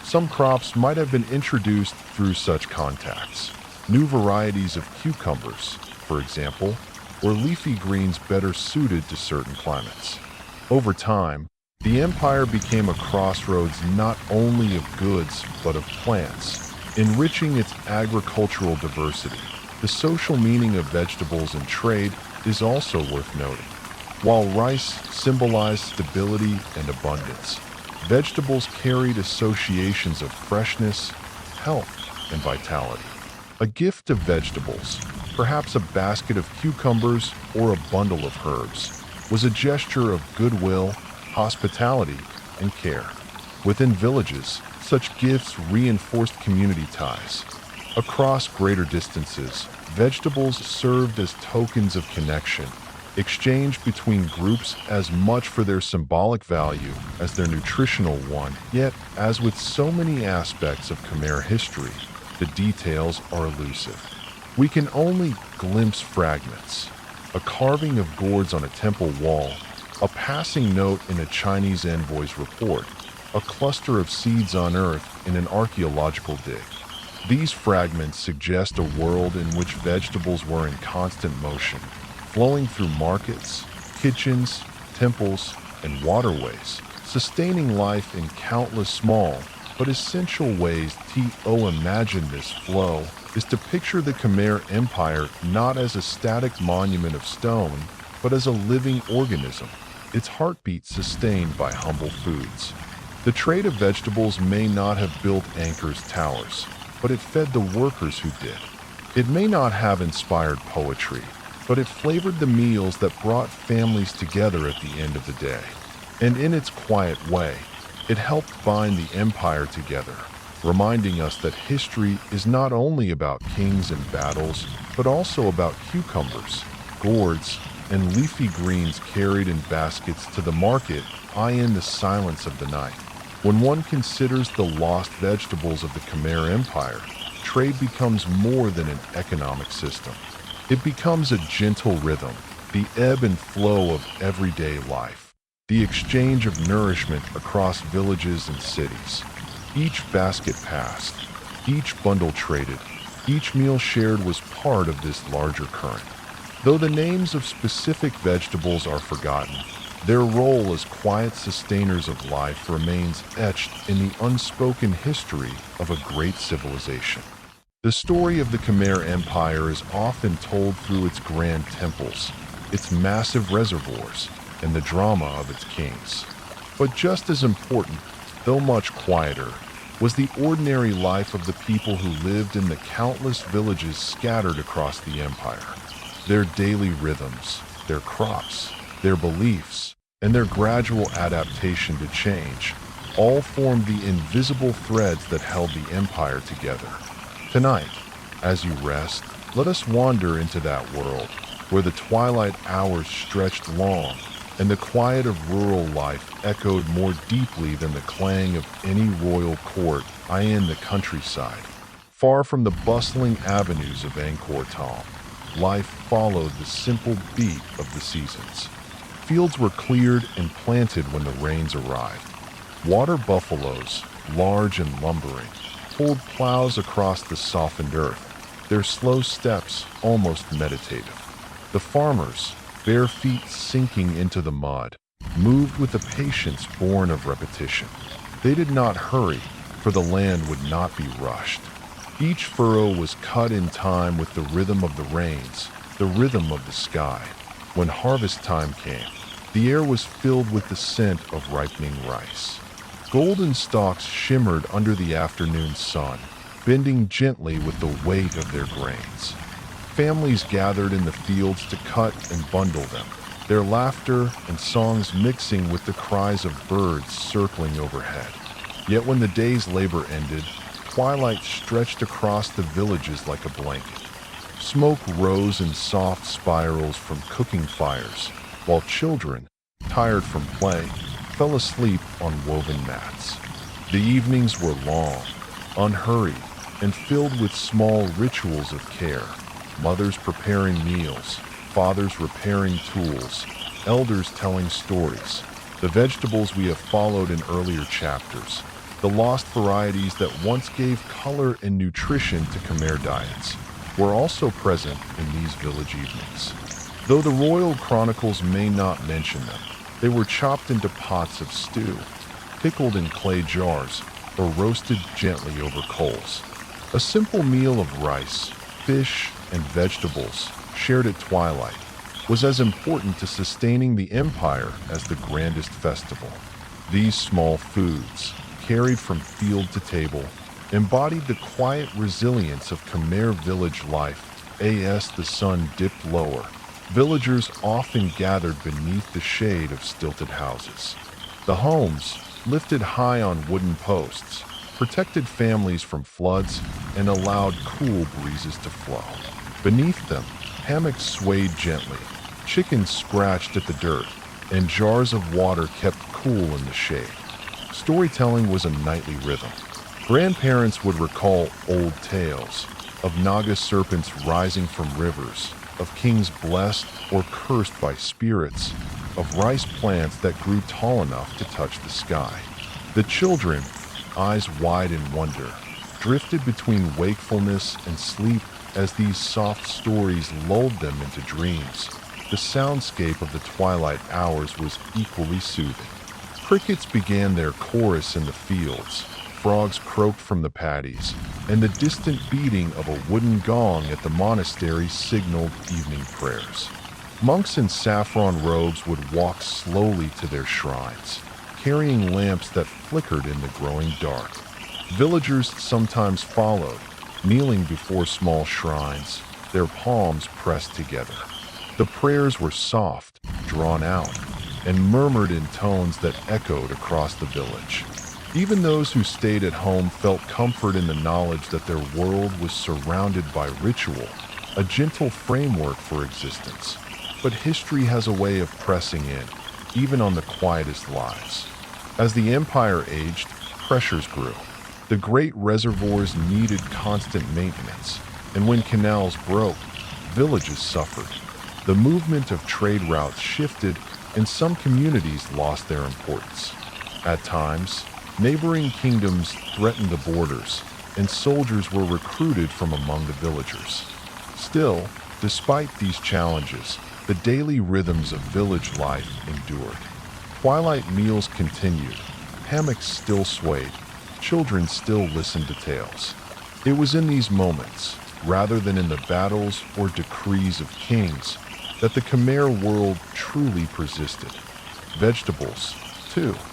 [SPEAKER 1] Some crops might have been introduced through such contacts. New varieties of cucumbers, for example, or leafy greens better suited to certain climates. Over time, the empire became a crossroads not only of goods but of plants, enriching its agricultural diversity. The social meaning of vegetables in trade is also worth noting. While rice symbolized stability and abundance, vegetables carried associations of freshness, health, and vitality. A gift of vegetables, perhaps a basket of cucumbers or a bundle of herbs, was a gesture of goodwill, hospitality, and care. Within villages, such gifts reinforced community ties. Across greater distances, vegetables served as tokens of connection, exchanged between groups as much for their symbolic value as their nutritional one. Yet, as with so many aspects of Khmer history, the details are elusive. We can only glimpse fragments: a carving of gourds on a temple wall, a passing note in a Chinese envoy's report, a cluster of seeds on Earth in an archaeological dig. These fragments suggest a world in which vegetables were in constant motion, flowing through markets, kitchens, temples, and waterways, sustaining life in countless small but essential ways. Imagine this flow is to picture the Khmer Empire not as a static monument of stone, but as a living organism, its heartbeat sustained by humble foods. The trade of vegetables may not have built Angkor's towers, but it fed the workers who did. It may not have inspired poetry, but it flavored the meals that brought families together at the end of the day. And in its quiet way, it helped bind the empire together, reminding us that history is not only about kings and battles, but also about cucumbers, gourds, and leafy greens carried in baskets to the market. In the silence of the night, when one considers the lost vegetables of the Khmer Empire, trade becomes more than an economic system. It becomes a gentle rhythm, the ebb and flow of everyday life, the exchange of nourishment across villages and cities. Each basket passed, each bundle traded, each meal shared was part of this larger current. Though the names of specific vegetables are forgotten, their role as quiet sustainers of life remains etched in the unspoken history of a great civilization. The story of the Khmer Empire is often told through its grand temples, its massive reservoirs, and the drama of its kings. But just as important, though much quieter, was the ordinary life of the people who lived in the countless villages scattered across the empire. Their daily rhythms, their crops, their beliefs, and their gradual adaptation to change all formed the invisible threads that held the empire together. Tonight, as you rest, let us wander into that world where the twilight hours stretched long and the quiet of rural life echoed more deeply than the clang of any royal court. In the countryside, far from the bustling avenues of Angkor Thom, life followed the simple beat of the seasons. Fields were cleared and planted when the rains arrived. Water buffaloes, large and lumbering, pulled plows across the softened earth, their slow steps almost meditative. The farmers, bare feet sinking into the mud, moved with a patience born of repetition. They did not hurry, for the land would not be rushed. Each furrow was cut in time with the rhythm of the rains, the rhythm of the sky. When harvest time came, the air was filled with the scent of ripening rice. Golden stalks shimmered under the afternoon sun, bending gently with the weight of their grains. Families gathered in the fields to cut and bundle them, their laughter and songs mixing with the cries of birds circling overhead. Yet when the day's labor ended, twilight stretched across the villages like a blanket. Smoke rose in soft spirals from cooking fires, while children, tired from play, fell asleep on woven mats. The evenings were long, unhurried, and filled with small rituals of care. Mothers preparing meals, fathers repairing tools, elders telling stories. The vegetables we have followed in earlier chapters, the lost varieties that once gave color and nutrition to Khmer diets, were also present in these village evenings. Though the royal chronicles may not mention them, they were chopped into pots of stew, pickled in clay jars, or roasted gently over coals. A simple meal of rice, fish, and vegetables, shared at twilight, was as important to sustaining the empire as the grandest festival. These small foods, carried from field to table, embodied the quiet resilience of Khmer village life. As the sun dipped lower, villagers often gathered beneath the shade of stilted houses. The homes, lifted high on wooden posts, protected families from floods and allowed cool breezes to flow. Beneath them, hammocks swayed gently, chickens scratched at the dirt, and jars of water kept cool in the shade. Storytelling was a nightly rhythm. Grandparents would recall old tales of Naga serpents rising from rivers, of kings blessed or cursed by spirits, of rice plants that grew tall enough to touch the sky. The children, eyes wide in wonder, drifted between wakefulness and sleep as these soft stories lulled them into dreams. The soundscape of the twilight hours was equally soothing. Crickets began their chorus in the fields, frogs croaked from the paddies, and the distant beating of a wooden gong at the monastery signaled evening prayers. Monks in saffron robes would walk slowly to their shrines, carrying lamps that flickered in the growing dark. Villagers sometimes followed, kneeling before small shrines, their palms pressed together. The prayers were soft, drawn out, and murmured in tones that echoed across the village. Even those who stayed at home felt comfort in the knowledge that their world was surrounded by ritual, a gentle framework for existence. But history has a way of pressing in, even on the quietest lives. As the empire aged, pressures grew. The great reservoirs needed constant maintenance, and when canals broke, villages suffered. The movement of trade routes shifted, and some communities lost their importance. At times, neighboring kingdoms threatened the borders, and soldiers were recruited from among the villagers. Still, despite these challenges, the daily rhythms of village life endured. Twilight meals continued, hammocks still swayed, children still listened to tales. It was in these moments, rather than in the battles or decrees of kings, that the Khmer world truly persisted. Vegetables, too,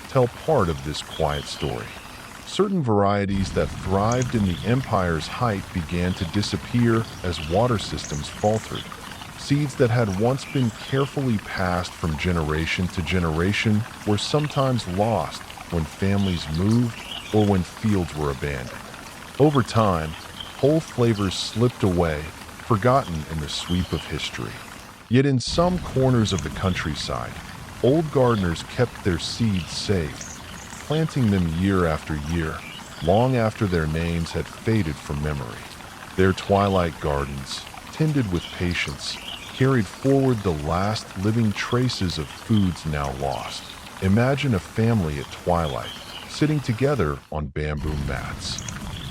[SPEAKER 1] tell part of this quiet story. Certain varieties that thrived in the empire's height began to disappear as water systems faltered. Seeds that had once been carefully passed from generation to generation were sometimes lost when families moved or when fields were abandoned. Over time, whole flavors slipped away, forgotten in the sweep of history. Yet in some corners of the countryside, old gardeners kept their seeds safe, planting them year after year, long after their names had faded from memory. Their twilight gardens, tended with patience, carried forward the last living traces of foods now lost. Imagine a family at twilight, sitting together on bamboo mats.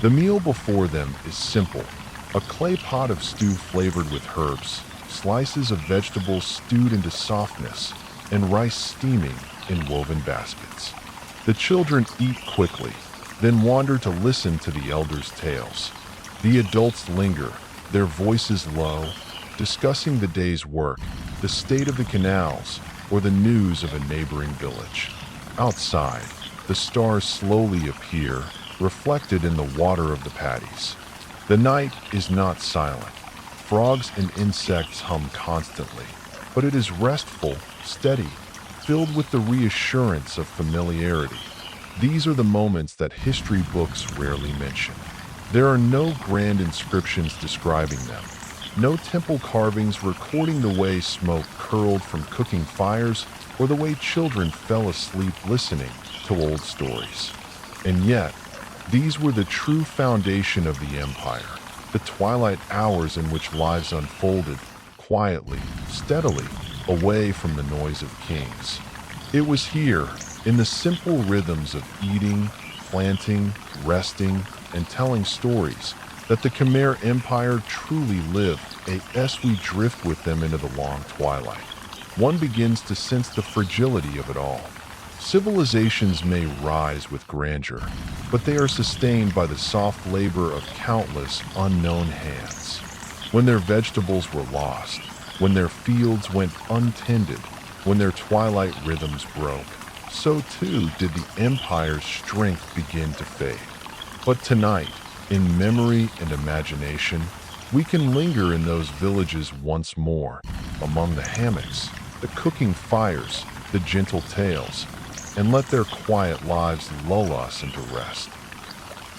[SPEAKER 1] The meal before them is simple: a clay pot of stew flavored with herbs, slices of vegetables stewed into softness, and rice steaming in woven baskets. The children eat quickly, then wander to listen to the elders' tales. The adults linger, their voices low, discussing the day's work, the state of the canals, or the news of a neighboring village. Outside, the stars slowly appear, reflected in the water of the paddies. The night is not silent. Frogs and insects hum constantly, but it is restful, steady, filled with the reassurance of familiarity. These are the moments that history books rarely mention. There are no grand inscriptions describing them, no temple carvings recording the way smoke curled from cooking fires or the way children fell asleep listening to old stories. And yet, these were the true foundation of the empire, the twilight hours in which lives unfolded quietly, steadily, away from the noise of kings. It was here, in the simple rhythms of eating, planting, resting, and telling stories, that the Khmer Empire truly lived, as we drift with them into the long twilight. One begins to sense the fragility of it all. Civilizations may rise with grandeur, but they are sustained by the soft labor of countless unknown hands. When their vegetables were lost, when their fields went untended, when their twilight rhythms broke, so too did the empire's strength begin to fade. But tonight, in memory and imagination, we can linger in those villages once more, among the hammocks, the cooking fires, the gentle tales, and let their quiet lives lull us into rest.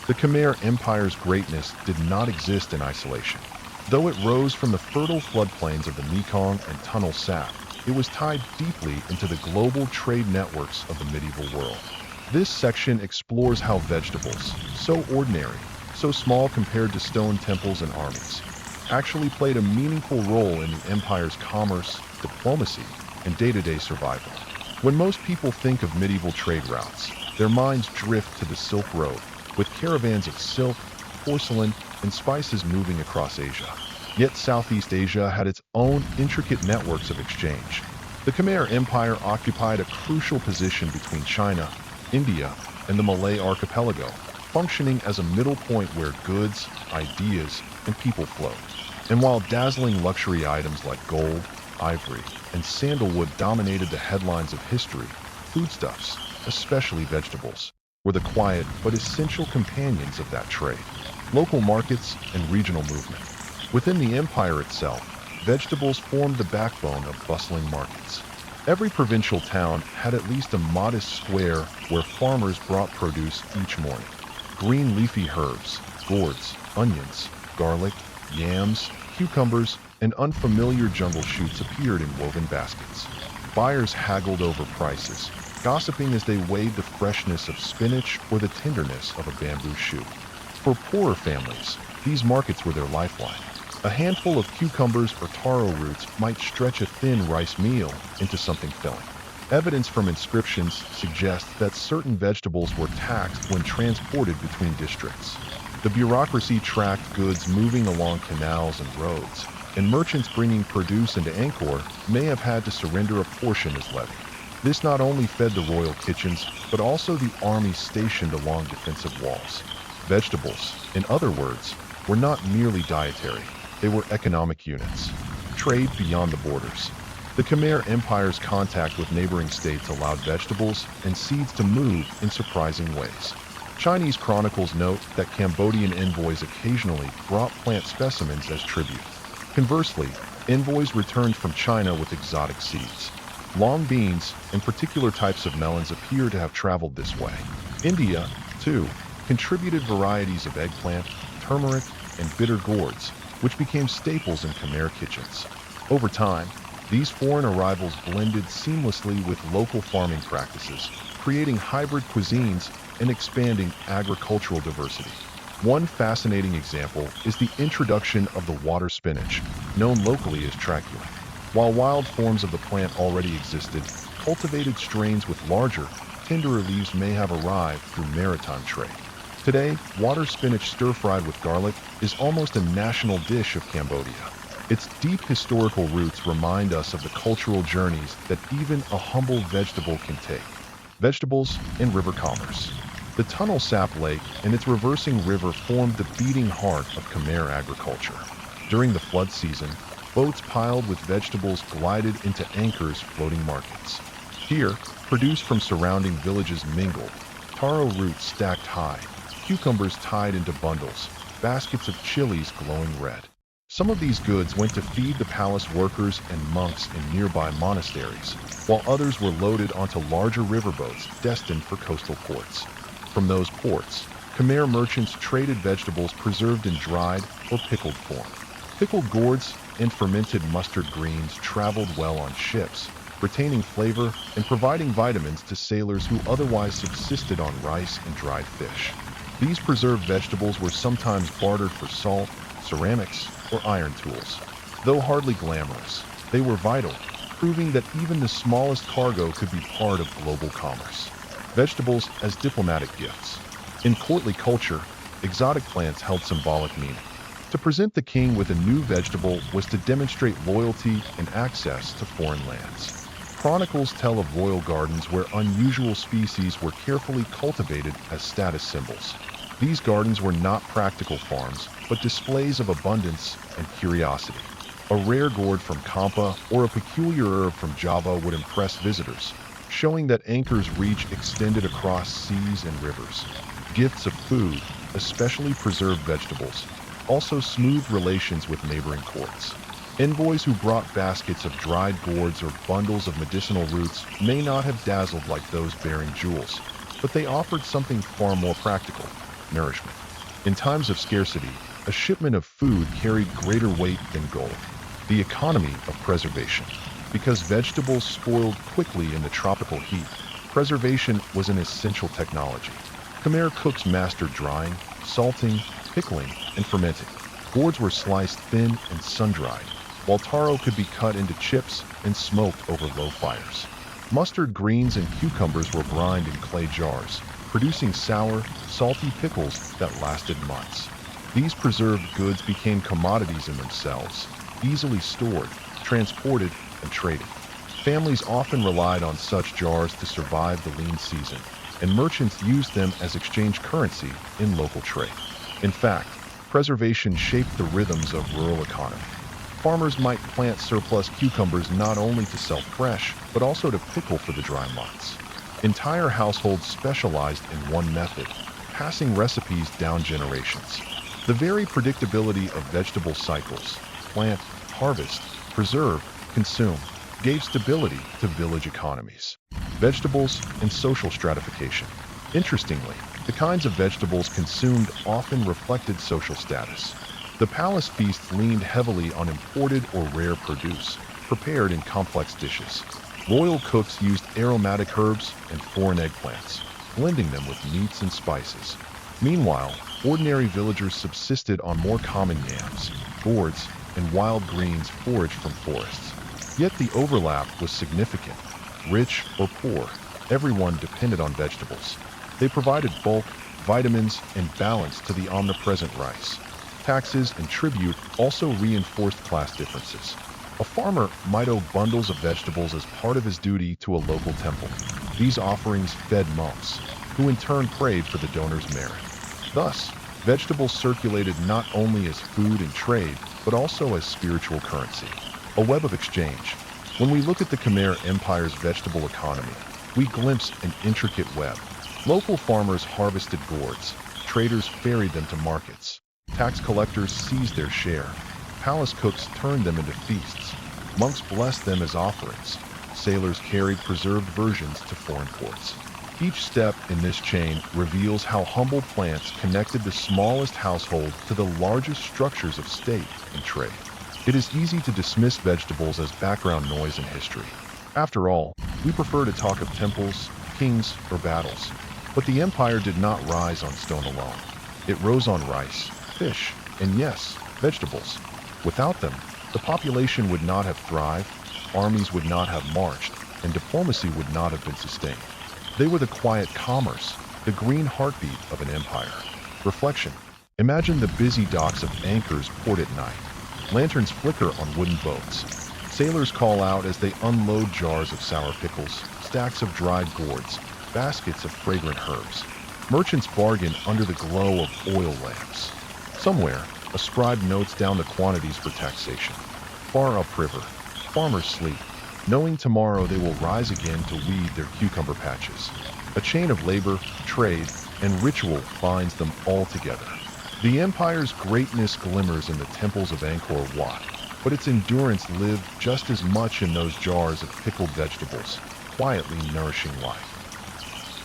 [SPEAKER 1] The Khmer Empire's greatness did not exist in isolation. Though it rose from the fertile floodplains of the Mekong and Tunnel Sap, it was tied deeply into the global trade networks of the medieval world. This section explores how vegetables, so ordinary, so small compared to stone temples and armies, actually played a meaningful role in the empire's commerce, diplomacy, and day-to-day survival. When most people think of medieval trade routes, their minds drift to the Silk Road, with caravans of silk, porcelain, and spices moving across Asia. Yet Southeast Asia had its own intricate networks of exchange. The Khmer Empire occupied a crucial position between China, India, and the Malay archipelago, functioning as a middle point where goods, ideas, and people flowed. And while dazzling luxury items like gold, ivory, and sandalwood dominated the headlines of history, foodstuffs, especially vegetables, were the quiet but essential companions of that trade. Local markets and regional movement. Within the empire itself, vegetables formed the backbone of bustling markets. Every provincial town had at least a modest square where farmers brought produce each morning. Green leafy herbs, gourds, onions, garlic, yams, cucumbers, and unfamiliar jungle shoots appeared in woven baskets. Buyers haggled over prices, gossiping as they weighed the freshness of spinach or the tenderness of a bamboo shoot. For poorer families, these markets were their lifeline. A handful of cucumbers or taro roots might stretch a thin rice meal into something filling. Evidence from inscriptions suggests that certain vegetables were taxed when transported between districts. The bureaucracy tracked goods moving along canals and roads, and merchants bringing produce into Angkor may have had to surrender a portion as levy. This not only fed the royal kitchens, but also the armies stationed along defensive walls. Vegetables, in other words, were not merely dietary. They were economic units. Trade beyond the borders. The Khmer Empire's contact with neighboring states allowed vegetables and seeds to move in surprising ways. Chinese chronicles note that Cambodian envoys occasionally brought plant specimens as tribute. Conversely, envoys returned from China with exotic seeds. Long beans and particular types of melons appear to have traveled this way. India, too, contributed varieties of eggplant, turmeric, and bitter gourds, which became staples in Khmer kitchens. Over time, these foreign arrivals blended seamlessly with local farming practices, creating hybrid cuisines and expanding agricultural diversity. One fascinating example is the introduction of the water spinach, known locally as trachea. While wild forms of the plant already existed, cultivated strains with larger, tenderer leaves may have arrived through maritime trade. Today, water spinach stir-fried with garlic is almost a national dish of Cambodia. Its deep historical roots remind us of the cultural journeys that even a humble vegetable can take. Vegetables and river commerce. The Tunnel Sap Lake and its reversing river formed the beating heart of Khmer agriculture. During the flood season, boats piled with vegetables glided into anchors floating markets. Here, produce from surrounding villages mingled, taro roots stacked high, cucumbers tied into bundles, baskets of chilies glowing red. Some of these goods went to feed the palace workers and monks in nearby monasteries, while others were loaded onto larger riverboats destined for coastal ports. From those ports, Khmer merchants traded vegetables preserved in dried or pickled form. Pickled gourds and fermented mustard greens traveled well on ships, retaining flavor and providing vitamins to sailors who otherwise subsisted on rice and dried fish. These preserved vegetables were sometimes bartered for salt, ceramics, or iron tools. Though hardly glamorous, they were vital, proving that even the smallest cargo could be part of global commerce. Vegetables as diplomatic gifts. In courtly culture, exotic plants held symbolic meaning. To present the king with a new vegetable was to demonstrate loyalty and access to foreign lands. Chronicles tell of royal gardens where unusual species were carefully cultivated as status symbols. These gardens were not practical farms, but displays of abundance and curiosity. A rare gourd from Kampa or a peculiar herb from Java would impress visitors, showing that anchor's reach extended across seas and rivers. Gifts of food, especially preserved vegetables, also smoothed relations with neighboring courts. Envoys who brought baskets of dried gourds or bundles of medicinal roots may not have dazzled like those bearing jewels, but they offered something far more practical: nourishment. In times of scarcity, a shipment of food carried greater weight than gold. The economy of preservation. Because vegetables spoiled quickly in the tropical heat, preservation was an essential technology. Khmer cooks mastered drying, salting, pickling, and fermenting. Gourds were sliced thin and sun-dried, while taro could be cut into chips and smoked over low fires. Mustard greens and cucumbers were brined in clay jars, producing sour, salty pickles that lasted months. These preserved goods became commodities in themselves, easily stored, transported, and traded. Families often relied on such jars to survive the lean season, and merchants used them as exchange currency in local trade. In fact, preservation shaped the rhythms of rural economy. Farmers might plant surplus cucumbers not only to sell fresh, but also to pickle for the dry months. Entire households specialized in one method, passing recipes down generations. The very predictability of vegetable cycles, plant, harvest, preserve, consume, gave stability to village economies. Vegetables and social stratification. Interestingly, the kinds of vegetables consumed often reflected social status. The palace feasts leaned heavily on imported or rare produce, prepared in complex dishes. Royal cooks used aromatic herbs and foreign eggplants, blending them with meats and spices. Meanwhile, ordinary villagers subsisted on more common yams, gourds, and wild greens foraged from forests. Yet the overlap was significant. Rich or poor, everyone depended on vegetables. They provided bulk, vitamins, and balance to the omnipresent rice. Taxes and tribute also reinforced class differences. A farmer might owe bundles of vegetables as part of his duty to a local temple. These offerings fed monks, who in turn prayed for the donor's merit. Thus, vegetables circulated not only as food and trade, but also as spiritual currency. A web of exchange. When we look at the Khmer Empire's vegetable economy, we glimpse an intricate web. Local farmers harvested gourds, traders ferried them to markets, tax collectors seized their share, palace cooks turned them into feasts, monks blessed them as offerings, sailors carried preserved versions to foreign ports. Each step in this chain reveals how humble plants connected the smallest household to the largest structures of state and trade. It is easy to dismiss vegetables as background noise in history. After all, we prefer to talk of temples, kings, or battles. But the empire did not rise on stone alone. It rose on rice, fish, and yes, vegetables. Without them, the population would not have thrived, armies would not have marched, and diplomacy would not have been sustained. They were the quiet commerce, the green heartbeat of an empire. Reflection. Imagine the busy docks of anchors port at night. Lanterns flicker on wooden boats. Sailors call out as they unload jars of sour pickles, stacks of dried gourds, baskets of fragrant herbs. Merchants bargain under the glow of oil lamps. Somewhere, a scribe notes down the quantities for taxation. Far upriver, farmers sleep, knowing tomorrow they will rise again to weed their cucumber patches. A chain of labor, trade, and ritual binds them all together. The empire's greatness glimmers in the temples of Angkor Wat, but its endurance lived just as much in those jars of pickled vegetables, quietly nourishing life.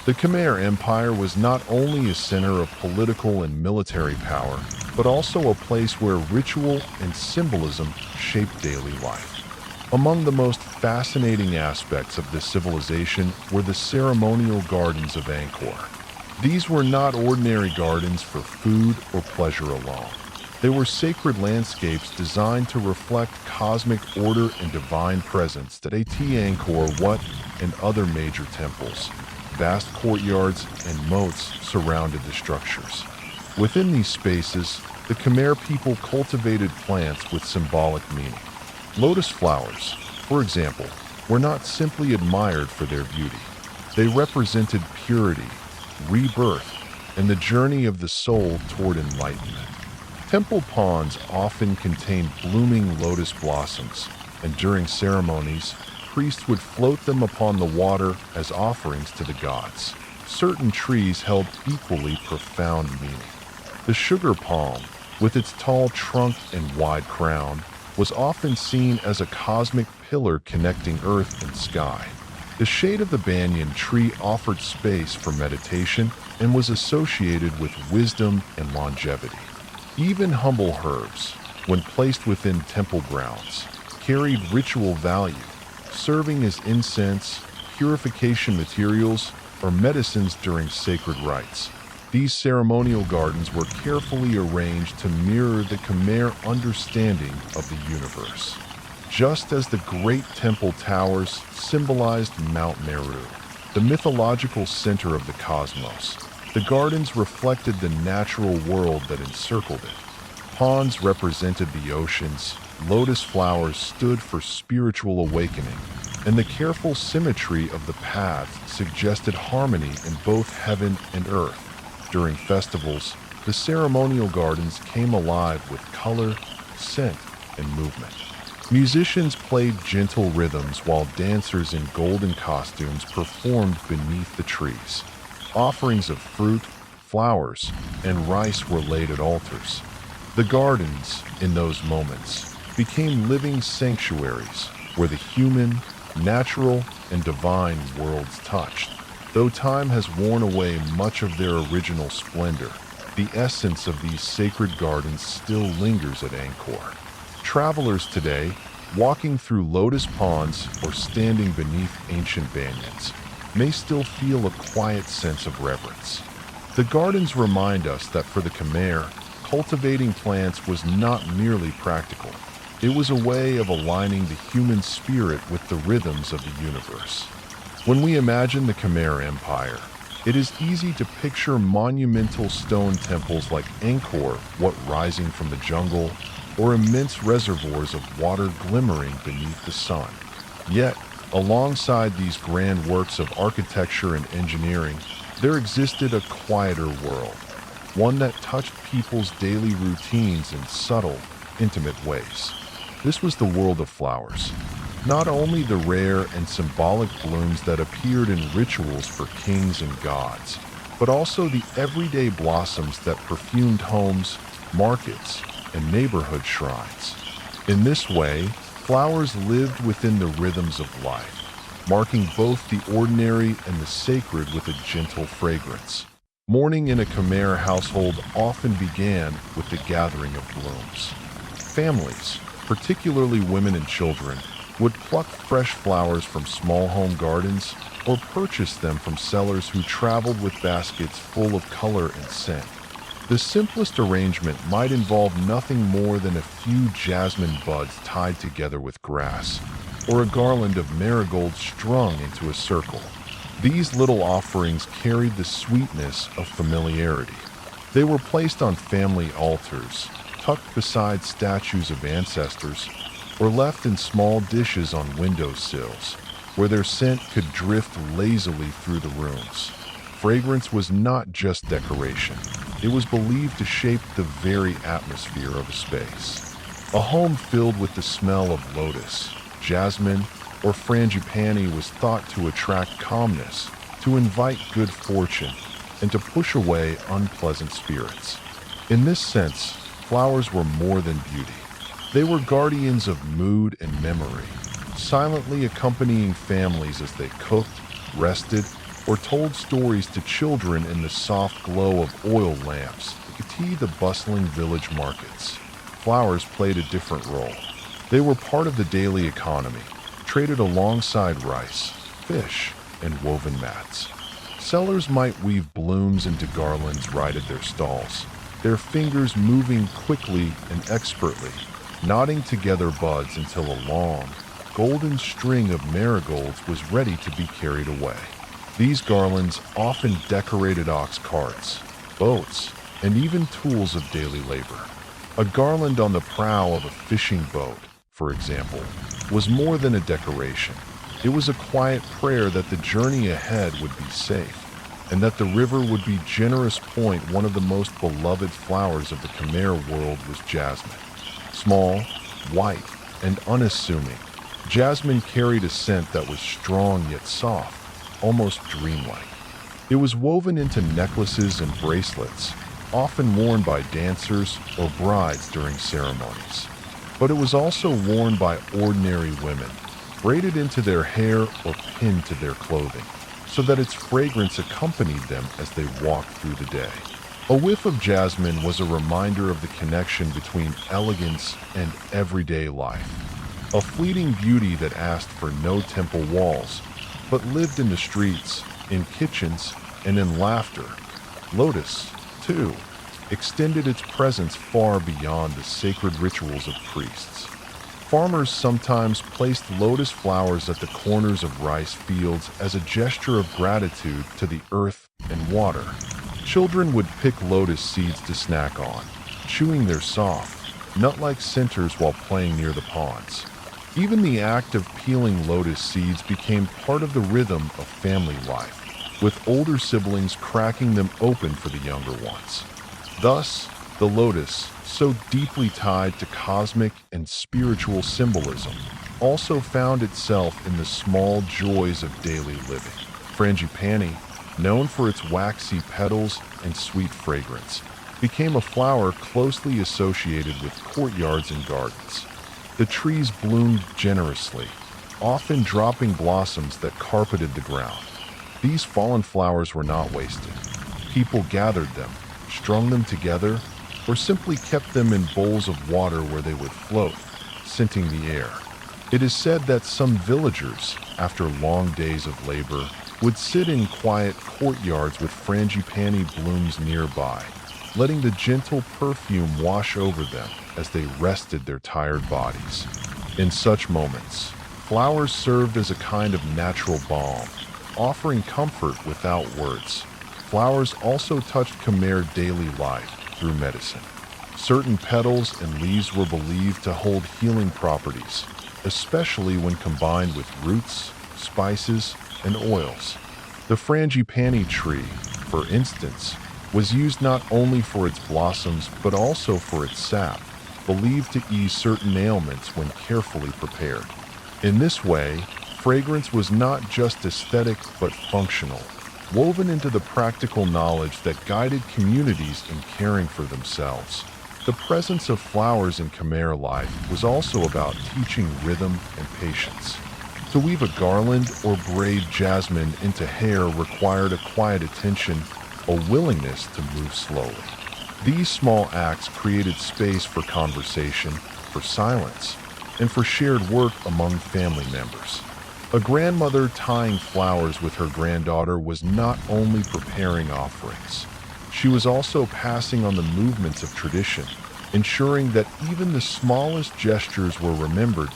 [SPEAKER 1] The Khmer Empire was not only a center of political and military power, but also a place where ritual and symbolism shaped daily life. Among the most fascinating aspects of this civilization were the ceremonial gardens of Angkor. These were not ordinary gardens for food or pleasure alone. They were sacred landscapes designed to reflect cosmic order and divine presence at Angkor Wat and other major temples. Vast courtyards and moats surrounded the structures. Within these spaces, the Khmer people cultivated plants with symbolic meaning. Lotus flowers, for example, were not simply admired for their beauty. They represented purity, rebirth, and the journey of the soul toward enlightenment. Temple ponds often contained blooming lotus blossoms, and during ceremonies, priests would float them upon the water as offerings to the gods. Certain trees held equally profound meaning. The sugar palm, with its tall trunk and wide crown, was often seen as a cosmic pillar connecting earth and sky. The shade of the banyan tree offered space for meditation and was associated with wisdom and longevity. Even humble herbs, when placed within temple grounds, carried ritual value, serving as incense, purification materials, or medicines during sacred rites. These ceremonial gardens were carefully arranged to mirror the Khmer understanding of the universe. Just as the great temple towers symbolized Mount Meru, the mythological center of the cosmos, the gardens reflected the natural world that encircled it. Ponds represented the oceans, lotus flowers stood for spiritual awakening, and the careful symmetry of the paths suggested harmony in both heaven and earth. During festivals, the ceremonial gardens came alive with color, scent, and movement. Musicians played gentle rhythms while dancers in golden costumes performed beneath the trees. Offerings of fruit, flowers, and rice were laid at altars. The gardens, in those moments, became living sanctuaries where the human, natural, and divine worlds touched. Though time has worn away much of their original splendor, the essence of these sacred gardens still lingers at Angkor. Travelers today, walking through lotus ponds or standing beneath ancient banyans, may still feel a quiet sense of reverence. The gardens remind us that for the Khmer, cultivating plants was not merely practical. It was a way of aligning the human spirit with the rhythms of the universe. When we imagine the Khmer Empire, it is easy to picture monumental stone temples like Angkor Wat rising from the jungle, or immense reservoirs of water glimmering beneath the sun. Yet, alongside these grand works of architecture and engineering, there existed a quieter world, one that touched people's daily routines in subtle, intimate ways. This was the world of flowers. Not only the rare and symbolic blooms that appeared in rituals for kings and gods, but also the everyday blossoms that perfumed homes, markets, and neighborhood shrines. In this way, flowers lived within the rhythms of life, marking both the ordinary and the sacred with a gentle fragrance. Morning in a Khmer household often began with the gathering of blooms. Families, particularly women and children, would pluck fresh flowers from small home gardens or purchase them from sellers who traveled with baskets full of color and scent. The simplest arrangement might involve nothing more than a few jasmine buds tied together with grass, or a garland of marigolds strung into a circle. These little offerings carried the sweetness of familiarity. They were placed on family altars, tucked beside statues of ancestors, or left in small dishes on windowsills, where their scent could drift lazily through the rooms. Fragrance was not just decoration. It was believed to shape the very atmosphere of a space. A home filled with the smell of lotus, jasmine, or frangipani was thought to attract calmness, to invite good fortune, and to push away unpleasant spirits. In this sense, flowers were more than beauty. They were guardians of mood and memory, silently accompanying families as they cooked, rested, or told stories to children in the soft glow of oil lamps that tea the bustling village markets. Flowers played a different role. They were part of the daily economy, traded alongside rice, fish, and woven mats. Sellers might weave blooms into garlands right at their stalls, their fingers moving quickly and expertly, knotting together buds until a long, golden string of marigolds was ready to be carried away. These garlands often decorated ox carts, boats, and even tools of daily labor. A garland on the prow of a fishing boat, for example, was more than a decoration. It was a quiet prayer that the journey ahead would be safe, and that the river would be generous. One of the most beloved flowers of the Khmer world was jasmine. Small, white, and unassuming, jasmine carried a scent that was strong yet soft, almost dreamlike. It was woven into necklaces and bracelets, often worn by dancers or brides during ceremonies. But it was also worn by ordinary women, braided into their hair or pinned to their clothing, so that its fragrance accompanied them as they walked through the day. A whiff of jasmine was a reminder of the connection between elegance and everyday life, a fleeting beauty that asked for no temple walls, but lived in the streets, in kitchens, and in laughter. Lotus, too, extended its presence far beyond the sacred rituals of priests. Farmers sometimes placed lotus flowers at the corners of rice fields as a gesture of gratitude to the earth and water. Children would pick lotus seeds to snack on, chewing their soft, nut-like centers while playing near the ponds. Even the act of peeling lotus seeds became part of the rhythm of family life, with older siblings cracking them open for the younger ones. Thus, the lotus, so deeply tied to cosmic and spiritual symbolism, also found itself in the small joys of daily living. Frangipani, known for its waxy petals and sweet fragrance, became a flower closely associated with courtyards and gardens. The trees bloomed generously, often dropping blossoms that carpeted the ground. These fallen flowers were not wasted. People gathered them, strung them together, or simply kept them in bowls of water where they would float, scenting the air. It is said that some villagers, after long days of labor, would sit in quiet courtyards with frangipani blooms nearby, letting the gentle perfume wash over them as they rested their tired bodies. In such moments, flowers served as a kind of natural balm, offering comfort without words. Flowers also touched Khmer daily life through medicine. Certain petals and leaves were believed to hold healing properties, especially when combined with roots, spices, and oils. The frangipani tree, for instance, was used not only for its blossoms but also for its sap, believed to ease certain ailments when carefully prepared. In this way, fragrance was not just aesthetic but functional, woven into the practical knowledge that guided communities in caring for themselves. The presence of flowers in Khmer life was also about teaching rhythm and patience. To weave a garland or braid jasmine into hair required a quiet attention, a willingness to move slowly. These small acts created space for conversation, for silence, and for shared work among family members. A grandmother tying flowers with her granddaughter was not only preparing offerings, she was also passing on the movements of tradition, ensuring that even the smallest gestures were remembered.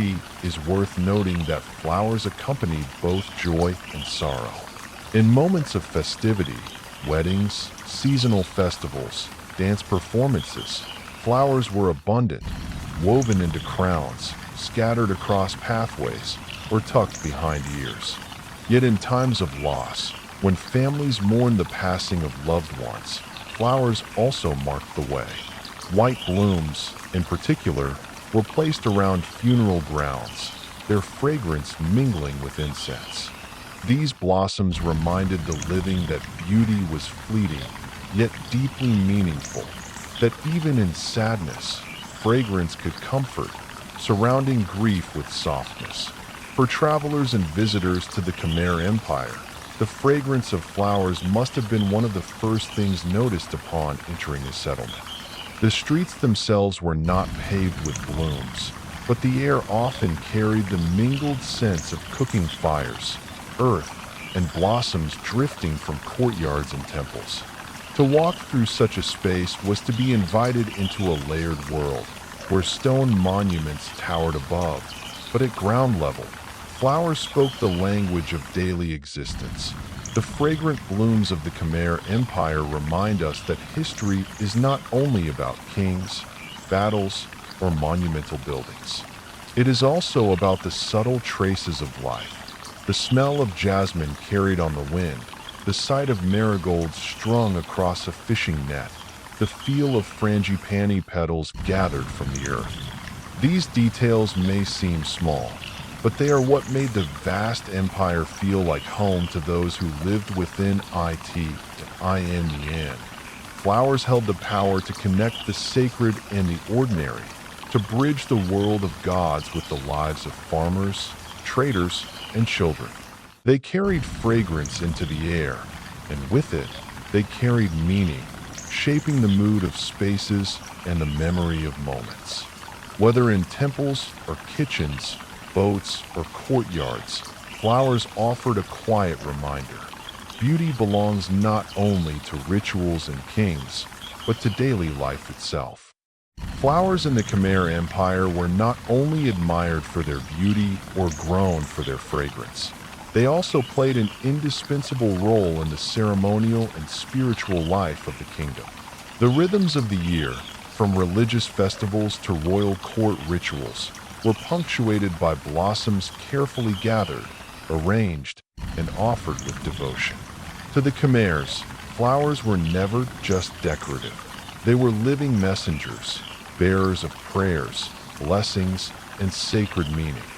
[SPEAKER 1] It is worth noting that flowers accompanied both joy and sorrow. In moments of festivity, weddings, seasonal festivals, dance performances, flowers were abundant, woven into crowns, scattered across pathways or tucked behind ears. Yet in times of loss, when families mourn the passing of loved ones, flowers also marked the way. White blooms, in particular, were placed around funeral grounds, their fragrance mingling with incense. These blossoms reminded the living that beauty was fleeting, yet deeply meaningful, that even in sadness, fragrance could comfort, surrounding grief with softness. For travelers and visitors to the Khmer Empire, the fragrance of flowers must have been one of the first things noticed upon entering a settlement. The streets themselves were not paved with blooms, but the air often carried the mingled sense of cooking fires, earth, and blossoms drifting from courtyards and temples. To walk through such a space was to be invited into a layered world, where stone monuments towered above, but at ground level, flowers spoke the language of daily existence. The fragrant blooms of the Khmer Empire remind us that history is not only about kings, battles, or monumental buildings. It is also about the subtle traces of life, the smell of jasmine carried on the wind, the sight of marigolds strung across a fishing net, the feel of frangipani petals gathered from the earth. These details may seem small, but they are what made the vast empire feel like home to those who lived within it and in the end. Flowers held the power to connect the sacred and the ordinary, to bridge the world of gods with the lives of farmers, traders, and children. They carried fragrance into the air, and with it, they carried meaning, shaping the mood of spaces and the memory of moments. Whether in temples or kitchens, boats or courtyards, flowers offered a quiet reminder. Beauty belongs not only to rituals and kings, but to daily life itself. Flowers in the Khmer Empire were not only admired for their beauty or grown for their fragrance. They also played an indispensable role in the ceremonial and spiritual life of the kingdom. The rhythms of the year, from religious festivals to royal court rituals, were punctuated by blossoms carefully gathered, arranged, and offered with devotion. To the Khmers, flowers were never just decorative. They were living messengers, bearers of prayers, blessings, and sacred meaning.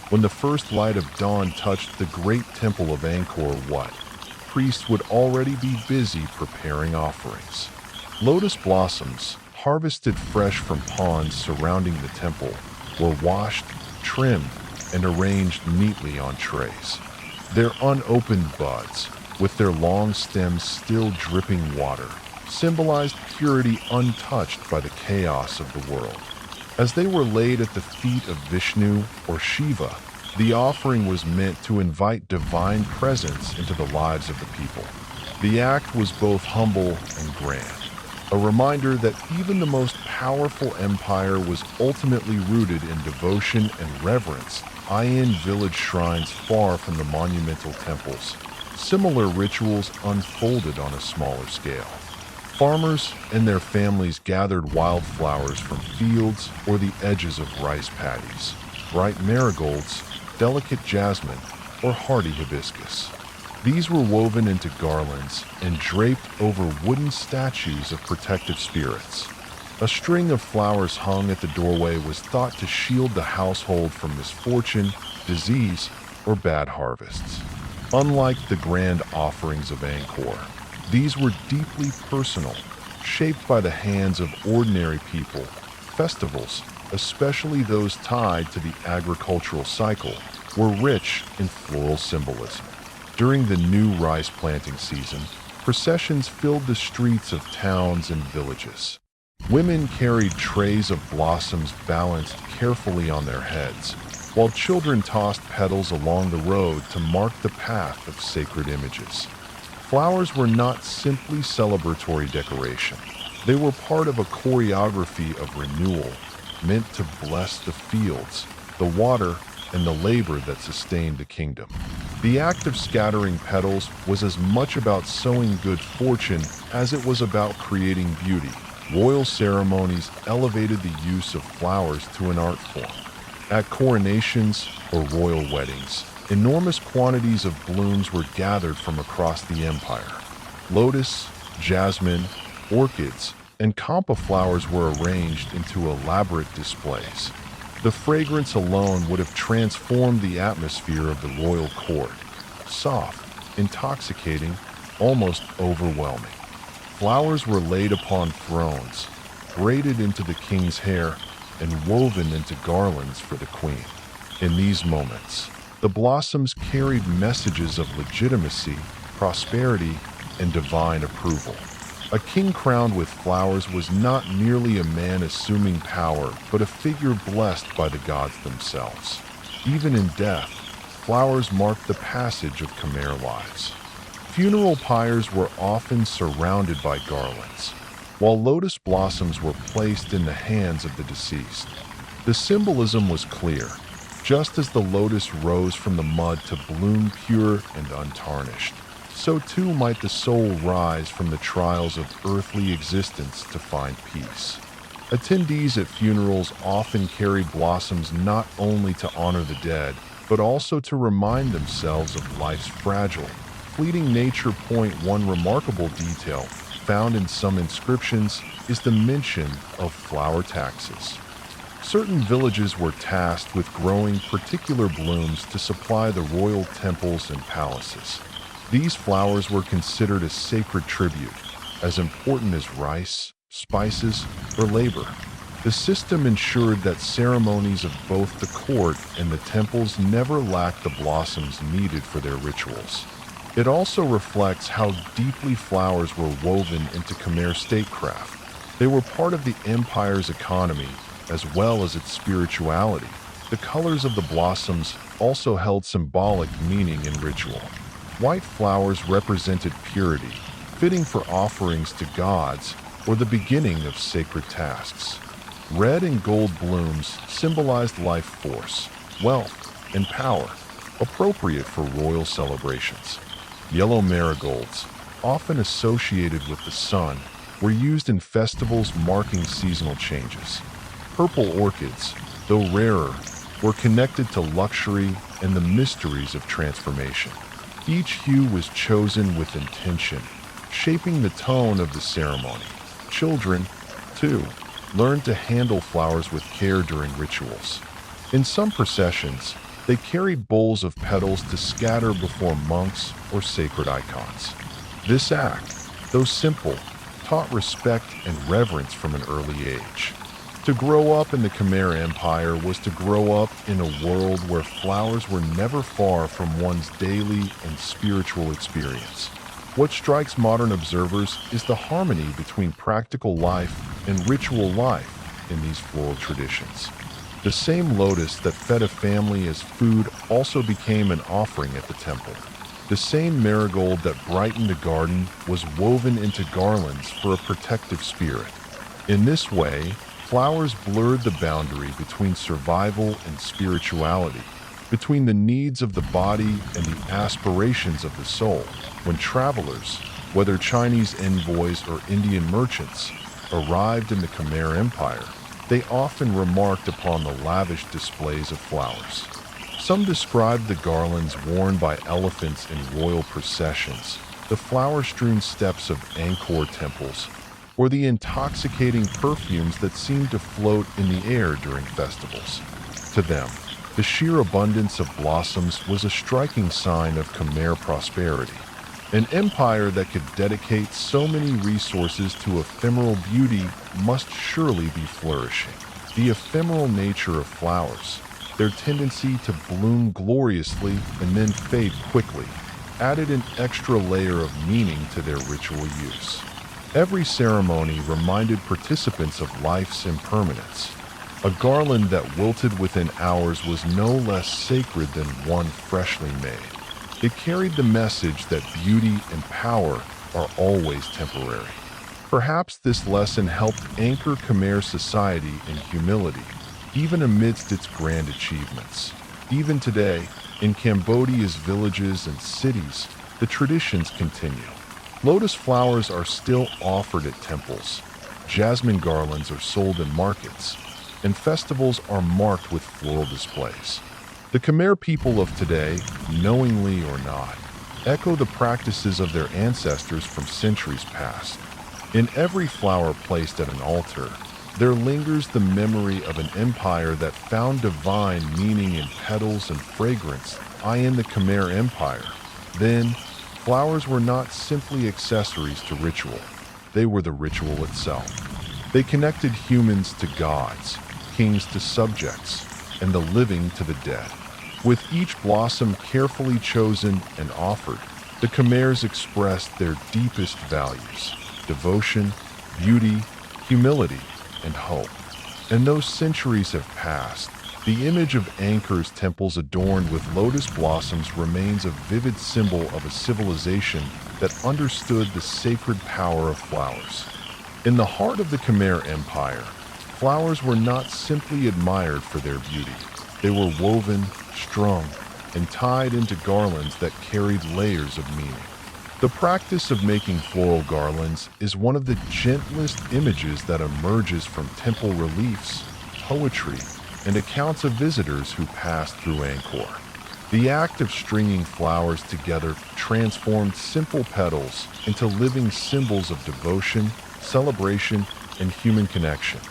[SPEAKER 1] When the first light of dawn touched the great temple of Angkor Wat, priests would already be busy preparing offerings. Lotus blossoms, harvested fresh from ponds surrounding the temple, were washed, trimmed, and arranged neatly on trays. Their unopened buds, with their long stems still dripping water, symbolized purity untouched by the chaos of the world. As they were laid at the feet of Vishnu or Shiva, the offering was meant to invite divine presence into the lives of the people. The act was both humble and grand, a reminder that even the most powerful empire was ultimately rooted in devotion and reverence. In village shrines far from the monumental temples, similar rituals unfolded on a smaller scale. Farmers and their families gathered wildflowers from fields or the edges of rice paddies, bright marigolds, delicate jasmine, or hardy hibiscus. These were woven into garlands and draped over wooden statues of protective spirits. A string of flowers hung at the doorway was thought to shield the household from misfortune, disease, or bad harvests. Unlike the grand offerings of Angkor, these were deeply personal, shaped by the hands of ordinary people. Festivals, especially those tied to the agricultural cycle, were rich in floral symbolism. During the new rice planting season, processions filled the streets of towns and villages. Women carried trays of blossoms balanced carefully on their heads, while children tossed petals along the road to mark the path of sacred images. Flowers were not simply celebratory decoration. They were part of a choreography of renewal, meant to bless the fields, the water, and the labor that sustained the kingdom. The act of scattering petals was as much about sowing good fortune as it was about creating beauty. Royal ceremonies elevated the use of flowers to an art form. At coronations or royal weddings, enormous quantities of blooms were gathered from across the empire. Lotus, jasmine, orchids, and kampa flowers were arranged into elaborate displays. The fragrance alone would have transformed the atmosphere of the royal court. Soft, intoxicating, almost overwhelming. Flowers were laid upon thrones, braided into the king's hair, and woven into garlands for the queen. In these moments, the blossoms carried messages of legitimacy, prosperity, and divine approval. A king crowned with flowers was not merely a man assuming power, but a figure blessed by the gods themselves. Even in death, flowers marked the passage of Khmer lives. Funeral pyres were often surrounded by garlands, while lotus blossoms were placed in the hands of the deceased. The symbolism was clear. Just as the lotus rose from the mud to bloom pure and untarnished, so too might the soul rise from the trials of earthly existence to find peace. Attendees at funerals often carry blossoms not only to honor the dead, but also to remind themselves of life's fragile, fleeting nature. One remarkable detail found in some inscriptions is the mention of flower taxes. Certain villages were tasked with growing particular blooms to supply the royal temples and palaces. These flowers were considered a sacred tribute, as important as rice, spices, or labor. The system ensured that ceremonies of both the court and the temples never lacked the blossoms needed for their rituals. It also reflects how deeply flowers were woven into Khmer statecraft. They were part of the empire's economy, as well as its spirituality. The colors of the blossoms also held symbolic meaning in ritual. White flowers represented purity, fitting for offerings to gods or the beginning of sacred tasks. Red and gold blooms symbolized life force, wealth, and power, appropriate for royal celebrations. Yellow marigolds, often associated with the sun, were used in festivals marking seasonal changes. Purple orchids, though rarer, were connected to luxury and the mysteries of transformation. Each hue was chosen with intention, shaping the tone of the ceremony. Children, too, learned to handle flowers with care during rituals. In some processions, they carried bowls of petals to scatter before monks or sacred icons. This act, though simple, taught respect and reverence from an early age. To grow up in the Khmer Empire was to grow up in a world where flowers were never far from one's daily and spiritual experience. What strikes modern observers is the harmony between practical life and ritual life in these floral traditions. The same lotus that fed a family as food also became an offering at the temple. The same marigold that brightened a garden was woven into garlands for a protective spirit. In this way, flowers blurred the boundary between survival and spirituality, between the needs of the body and the aspirations of the soul. When travelers, whether Chinese envoys or Indian merchants, arrived in the Khmer Empire, they often remarked upon the lavish displays of flowers. Some described the garlands worn by elephants in royal processions, the flower-strewn steps of Angkor temples, or the intoxicating perfumes that seemed to float in the air during festivals. To them, the sheer abundance of blossoms was a striking sign of Khmer prosperity. An empire that could dedicate so many resources to ephemeral beauty must surely be flourishing. The ephemeral nature of flowers, their tendency to bloom gloriously and then fade quickly, added an extra layer of meaning to their ritual use. Every ceremony reminded participants of life's impermanence. A garland that wilted within hours was no less sacred than one freshly made. It carried the message that beauty and power are always temporary. Perhaps this lesson helped anchor Khmer society in humility, even amidst its grand achievements. Even today, in Cambodia's villages and cities, the traditions continue. Lotus flowers are still offered at temples. Jasmine garlands are sold in markets. and festivals are marked with floral displays. The Khmer people of today, knowingly or not, echo the practices of their ancestors from centuries past. In every flower placed at an altar, there lingers the memory of an empire that found divine meaning in petals and fragrance, in the Khmer Empire. Then, flowers were not simply accessories to ritual. They were the ritual itself. They connected humans to gods, kings to subjects, and the living to the dead. With each blossom carefully chosen and offered, the Khmers expressed their deepest values: devotion, beauty, humility, and hope. And those centuries have passed. The image of Angkor's temples adorned with lotus blossoms remains a vivid symbol of a civilization that understood the sacred power of flowers. In the heart of the Khmer Empire, flowers were not simply admired for their beauty. They were woven, strung, and tied into garlands that carried layers of meaning. The practice of making floral garlands is one of the gentlest images that emerges from temple reliefs, poetry, and accounts of visitors who passed through Angkor. The act of stringing flowers together transformed simple petals into living symbols of devotion, celebration, and human connection.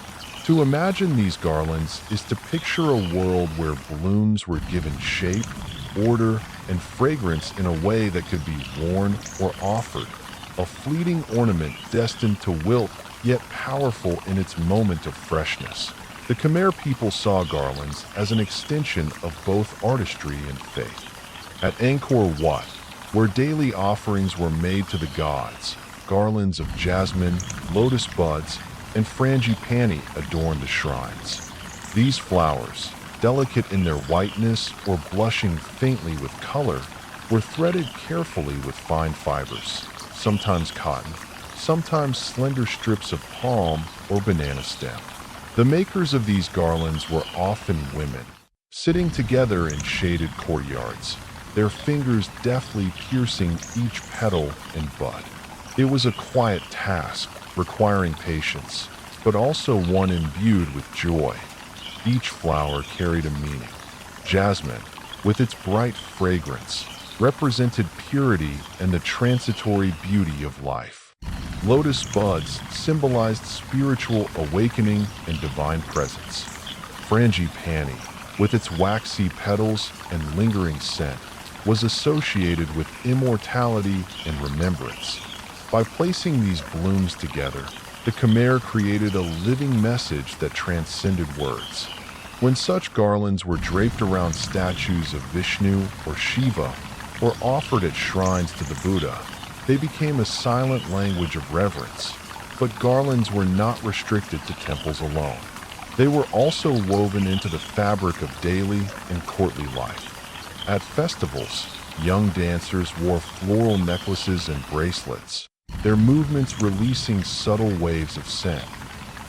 [SPEAKER 1] To imagine these garlands is to picture a world where blooms were given shape, order, and fragrance in a way that could be worn or offered, a fleeting ornament destined to wilt yet powerful in its moment of freshness. The Khmer people saw garlands as an extension of both artistry and faith. At Angkor Wat, where daily offerings were made to the gods, garlands of jasmine, lotus buds, and frangipani adorned the shrines. These flowers, delicate in their whiteness or blushing faintly with color, were threaded carefully with fine fibers, sometimes cotton, sometimes slender strips of palm or banana stem. The makers of these garlands were often women, sitting together in shaded courtyards, their fingers deftly piercing each petal and bud. It was a quiet task, requiring patience, but also one imbued with joy. Each flower carried a meaning. Jasmine, with its bright fragrance, represented purity and the transitory beauty of life. Lotus buds symbolized spiritual awakening and divine presence. Frangipani, with its waxy petals and lingering scent, was associated with immortality and remembrance. By placing these blooms together, the Khmer created a living message that transcended words. When such garlands were draped around statues of Vishnu or Shiva, or offered at shrines to the Buddha, they became a silent language of reverence. But garlands were not restricted to temples alone. They were also woven into the fabric of daily and courtly life. At festivals, young dancers wore floral necklaces and bracelets, their movements releasing subtle waves of scent.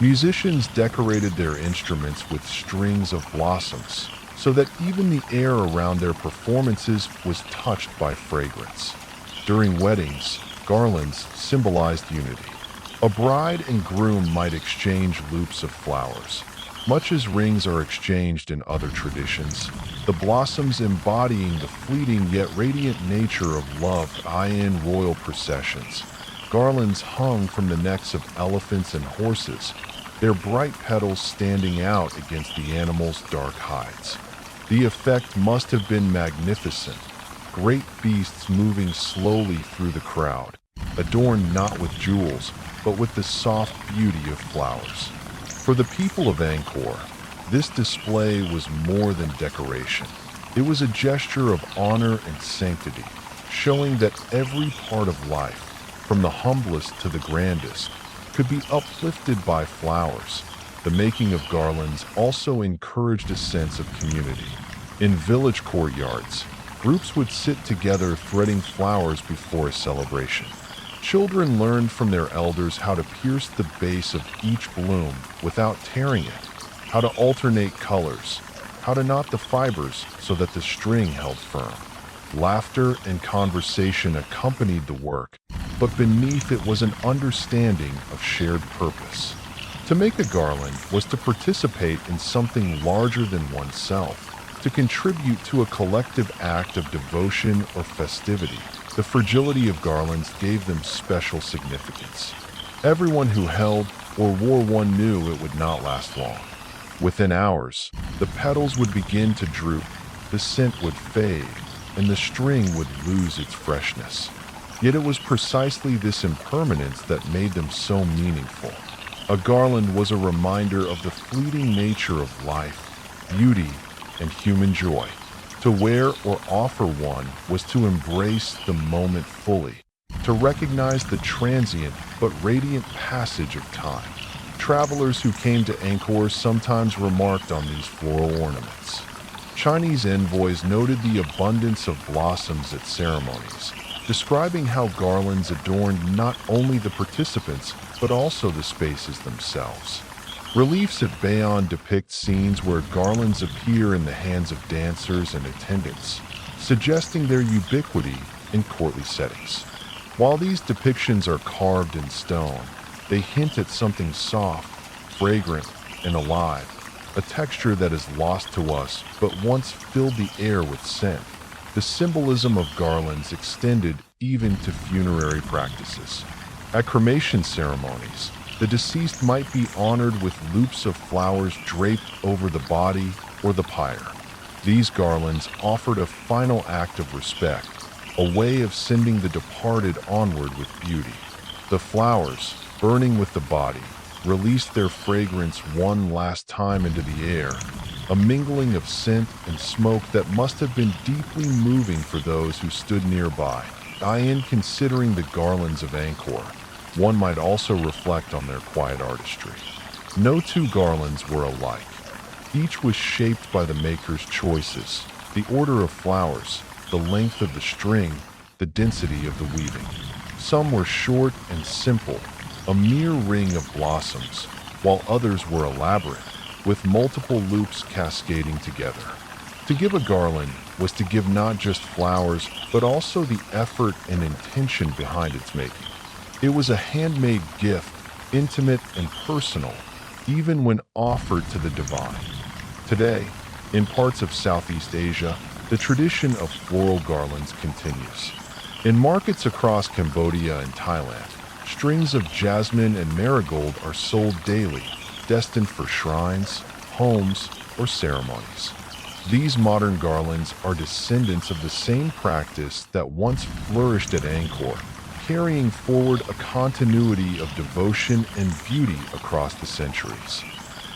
[SPEAKER 1] Musicians decorated their instruments with strings of blossoms, so that even the air around their performances was touched by fragrance. During weddings, garlands symbolized unity. A bride and groom might exchange loops of flowers. Much as rings are exchanged in other traditions, the blossoms embodying the fleeting yet radiant nature of love in royal processions. Garlands hung from the necks of elephants and horses, their bright petals standing out against the animals' dark hides. The effect must have been magnificent. Great beasts moving slowly through the crowd, adorned not with jewels, but with the soft beauty of flowers. For the people of Angkor, this display was more than decoration. It was a gesture of honor and sanctity, showing that every part of life, from the humblest to the grandest, could be uplifted by flowers. The making of garlands also encouraged a sense of community. In village courtyards, groups would sit together threading flowers before a celebration. Children learned from their elders how to pierce the base of each bloom without tearing it, how to alternate colors, how to knot the fibers so that the string held firm. Laughter and conversation accompanied the work, but beneath it was an understanding of shared purpose. To make a garland was to participate in something larger than oneself, to contribute to a collective act of devotion or festivity. The fragility of garlands gave them special significance. Everyone who held or wore one knew it would not last long. Within hours, the petals would begin to droop, the scent would fade, and the string would lose its freshness. Yet it was precisely this impermanence that made them so meaningful. A garland was a reminder of the fleeting nature of life, beauty, and human joy. To wear or offer one was to embrace the moment fully, to recognize the transient but radiant passage of time. Travelers who came to Angkor sometimes remarked on these floral ornaments. Chinese envoys noted the abundance of blossoms at ceremonies, describing how garlands adorned not only the participants but also the spaces themselves. Reliefs at Bayon depict scenes where garlands appear in the hands of dancers and attendants, suggesting their ubiquity in courtly settings. While these depictions are carved in stone, they hint at something soft, fragrant, and alive, a texture that is lost to us but once filled the air with scent. The symbolism of garlands extended even to funerary practices. At cremation ceremonies, the deceased might be honored with loops of flowers draped over the body or the pyre. These garlands offered a final act of respect, a way of sending the departed onward with beauty. The flowers, burning with the body, released their fragrance one last time into the air, a mingling of scent and smoke that must have been deeply moving for those who stood nearby. In considering the garlands of Angkor, one might also reflect on their quiet artistry. No two garlands were alike. Each was shaped by the maker's choices, the order of flowers, the length of the string, the density of the weaving. Some were short and simple, a mere ring of blossoms, while others were elaborate, with multiple loops cascading together. To give a garland was to give not just flowers, but also the effort and intention behind its making. It was a handmade gift, intimate and personal, even when offered to the divine. Today, in parts of Southeast Asia, the tradition of floral garlands continues. In markets across Cambodia and Thailand, strings of jasmine and marigold are sold daily, destined for shrines, homes, or ceremonies. These modern garlands are descendants of the same practice that once flourished at Angkor, carrying forward a continuity of devotion and beauty across the centuries.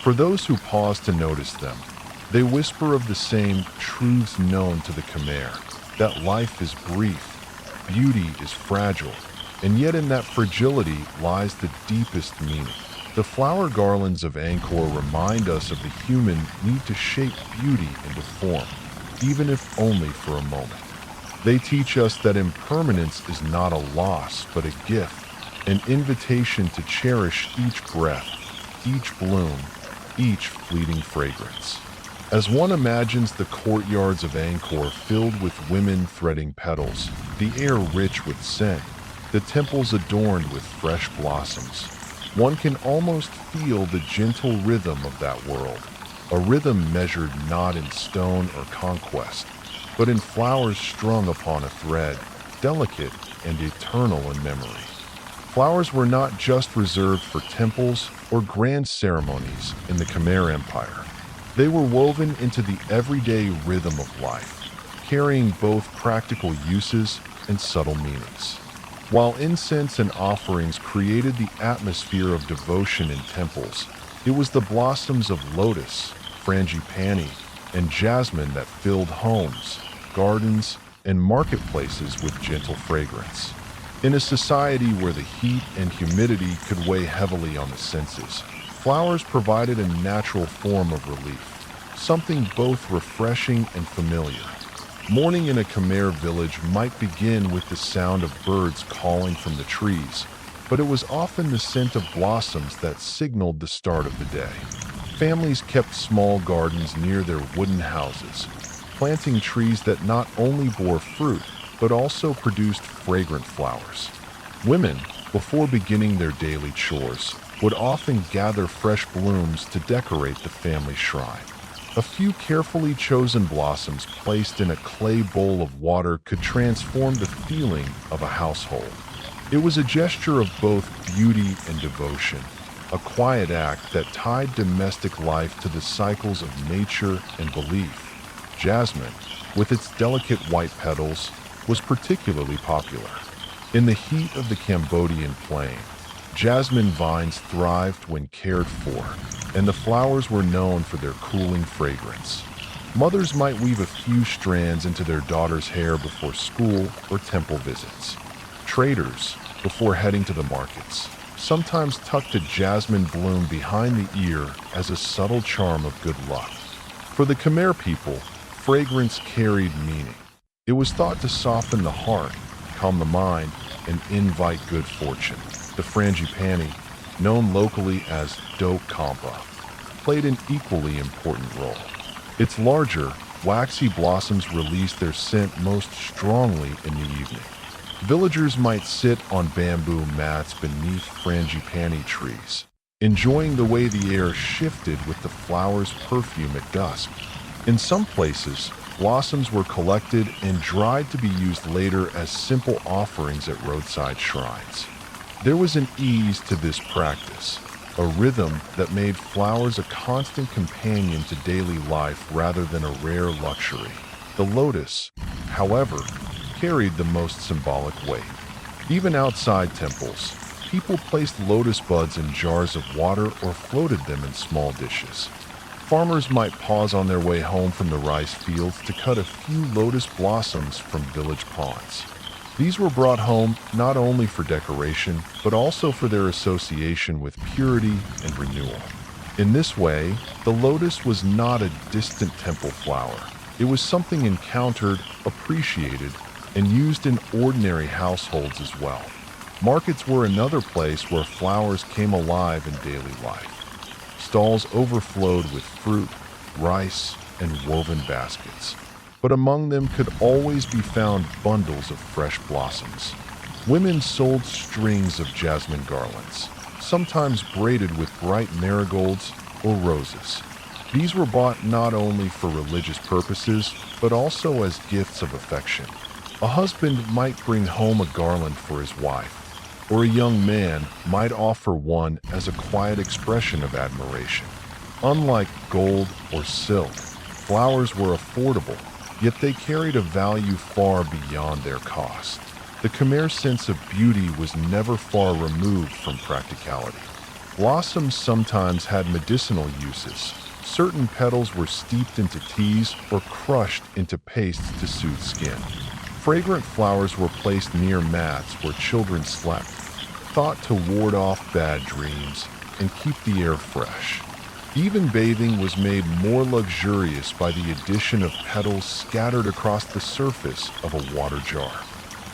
[SPEAKER 1] For those who pause to notice them, they whisper of the same truths known to the Khmer, that life is brief, beauty is fragile, and yet in that fragility lies the deepest meaning. The flower garlands of Angkor remind us of the human need to shape beauty into form, even if only for a moment. They teach us that impermanence is not a loss, but a gift, an invitation to cherish each breath, each bloom, each fleeting fragrance. As one imagines the courtyards of Angkor filled with women threading petals, the air rich with scent, the temples adorned with fresh blossoms, one can almost feel the gentle rhythm of that world, a rhythm measured not in stone or conquest, but in flowers strung upon a thread, delicate and eternal in memory. Flowers were not just reserved for temples or grand ceremonies in the Khmer Empire. They were woven into the everyday rhythm of life, carrying both practical uses and subtle meanings. While incense and offerings created the atmosphere of devotion in temples, it was the blossoms of lotus, frangipani, and jasmine that filled homes, gardens, and marketplaces with gentle fragrance. In a society where the heat and humidity could weigh heavily on the senses, flowers provided a natural form of relief, something both refreshing and familiar. Morning in a Khmer village might begin with the sound of birds calling from the trees, but it was often the scent of blossoms that signaled the start of the day. Families kept small gardens near their wooden houses, planting trees that not only bore fruit, but also produced fragrant flowers. Women, before beginning their daily chores, would often gather fresh blooms to decorate the family shrine. A few carefully chosen blossoms placed in a clay bowl of water could transform the feeling of a household. It was a gesture of both beauty and devotion, a quiet act that tied domestic life to the cycles of nature and belief. Jasmine, with its delicate white petals, was particularly popular. In the heat of the Cambodian plain, jasmine vines thrived when cared for, and the flowers were known for their cooling fragrance. Mothers might weave a few strands into their daughters' hair before school or temple visits. Traders, before heading to the markets, sometimes tucked a jasmine bloom behind the ear as a subtle charm of good luck. For the Khmer people, fragrance carried meaning. It was thought to soften the heart, calm the mind, and invite good fortune. The frangipani, known locally as do kampa, played an equally important role. Its larger, waxy blossoms released their scent most strongly in the evening. Villagers might sit on bamboo mats beneath frangipani trees, enjoying the way the air shifted with the flower's perfume at dusk. In some places, blossoms were collected and dried to be used later as simple offerings at roadside shrines. There was an ease to this practice, a rhythm that made flowers a constant companion to daily life rather than a rare luxury. The lotus, however, carried the most symbolic weight. Even outside temples, people placed lotus buds in jars of water or floated them in small dishes. Farmers might pause on their way home from the rice fields to cut a few lotus blossoms from village ponds. These were brought home not only for decoration, but also for their association with purity and renewal. In this way, the lotus was not a distant temple flower. It was something encountered, appreciated, and used in ordinary households as well. Markets were another place where flowers came alive in daily life. Stalls overflowed with fruit, rice, and woven baskets. But among them could always be found bundles of fresh blossoms. Women sold strings of jasmine garlands, sometimes braided with bright marigolds or roses. These were bought not only for religious purposes, but also as gifts of affection. A husband might bring home a garland for his wife, or a young man might offer one as a quiet expression of admiration. Unlike gold or silk, flowers were affordable, yet they carried a value far beyond their cost. The Khmer sense of beauty was never far removed from practicality. Blossoms sometimes had medicinal uses. Certain petals were steeped into teas or crushed into pastes to soothe skin. Fragrant flowers were placed near mats where children slept, thought to ward off bad dreams and keep the air fresh. Even bathing was made more luxurious by the addition of petals scattered across the surface of a water jar.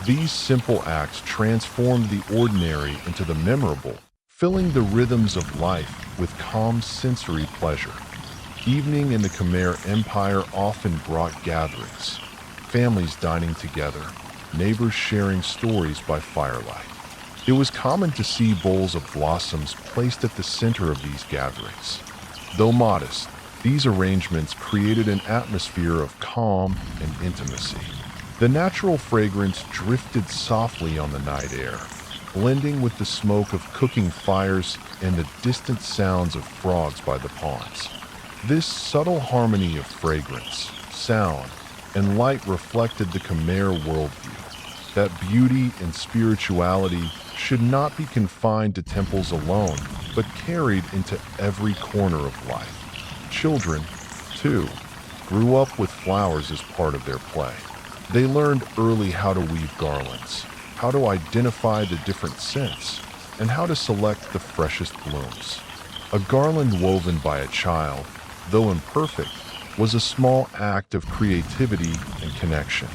[SPEAKER 1] These simple acts transformed the ordinary into the memorable, filling the rhythms of life with calm sensory pleasure. Evening in the Khmer Empire often brought gatherings, families dining together, neighbors sharing stories by firelight. It was common to see bowls of blossoms placed at the center of these gatherings. Though modest, these arrangements created an atmosphere of calm and intimacy. The natural fragrance drifted softly on the night air, blending with the smoke of cooking fires and the distant sounds of frogs by the ponds. This subtle harmony of fragrance, sound, and light reflected the Khmer worldview, that beauty and spirituality should not be confined to temples alone, but carried into every corner of life. Children, too, grew up with flowers as part of their play. They learned early how to weave garlands, how to identify the different scents, and how to select the freshest blooms. A garland woven by a child, though imperfect, was a small act of creativity and connection.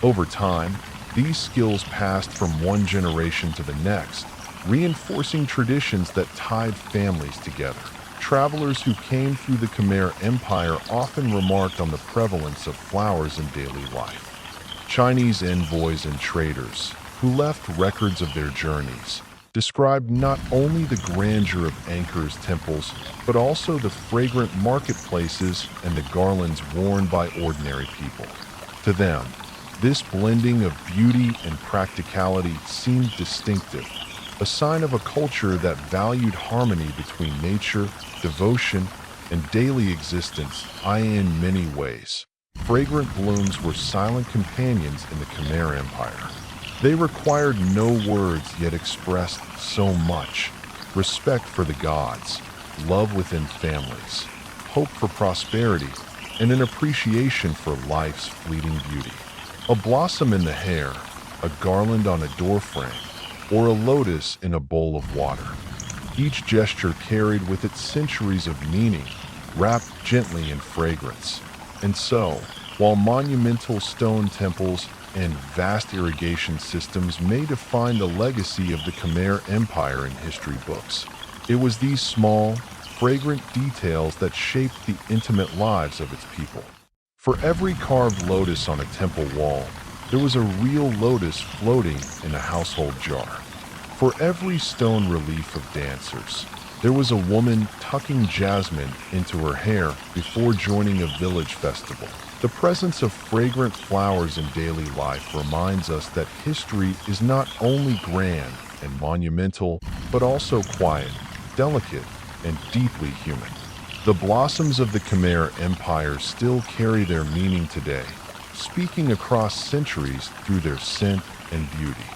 [SPEAKER 1] Over time, these skills passed from one generation to the next, reinforcing traditions that tied families together. Travelers who came through the Khmer Empire often remarked on the prevalence of flowers in daily life. Chinese envoys and traders, who left records of their journeys, described not only the grandeur of Angkor's temples, but also the fragrant marketplaces and the garlands worn by ordinary people. To them, this blending of beauty and practicality seemed distinctive, a sign of a culture that valued harmony between nature, devotion, and daily existence. In many ways, fragrant blooms were silent companions in the Khmer Empire. They required no words yet expressed so much: respect for the gods, love within families, hope for prosperity, and an appreciation for life's fleeting beauty. A blossom in the hair, a garland on a doorframe, or a lotus in a bowl of water. Each gesture carried with it centuries of meaning, wrapped gently in fragrance. And so, while monumental stone temples and vast irrigation systems may define the legacy of the Khmer Empire in history books, it was these small, fragrant details that shaped the intimate lives of its people. For every carved lotus on a temple wall, there was a real lotus floating in a household jar. For every stone relief of dancers, there was a woman tucking jasmine into her hair before joining a village festival. The presence of fragrant flowers in daily life reminds us that history is not only grand and monumental, but also quiet, delicate, and deeply human. The blossoms of the Khmer Empire still carry their meaning today, speaking across centuries through their scent and beauty.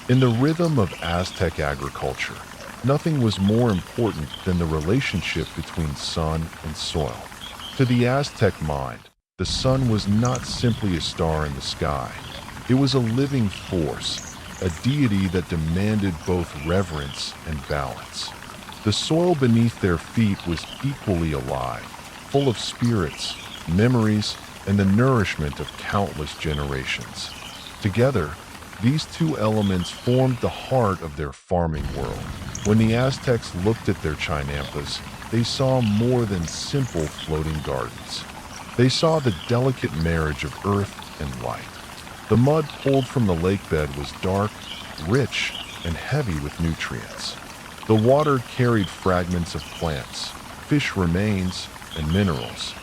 [SPEAKER 1] In the rhythm of Aztec agriculture, nothing was more important than the relationship between sun and soil. To the Aztec mind, the sun was not simply a star in the sky. It was a living force, a deity that demanded both reverence and balance. The soil beneath their feet was equally alive, full of spirits, memories, and the nourishment of countless generations. Together, these two elements formed the heart of their farming world. When the Aztecs looked at their chinampas, they saw more than simple floating gardens. They saw the delicate marriage of earth and light. The mud pulled from the lakebed was dark, rich, and heavy with nutrients. The water carried fragments of plants, fish remains, and minerals.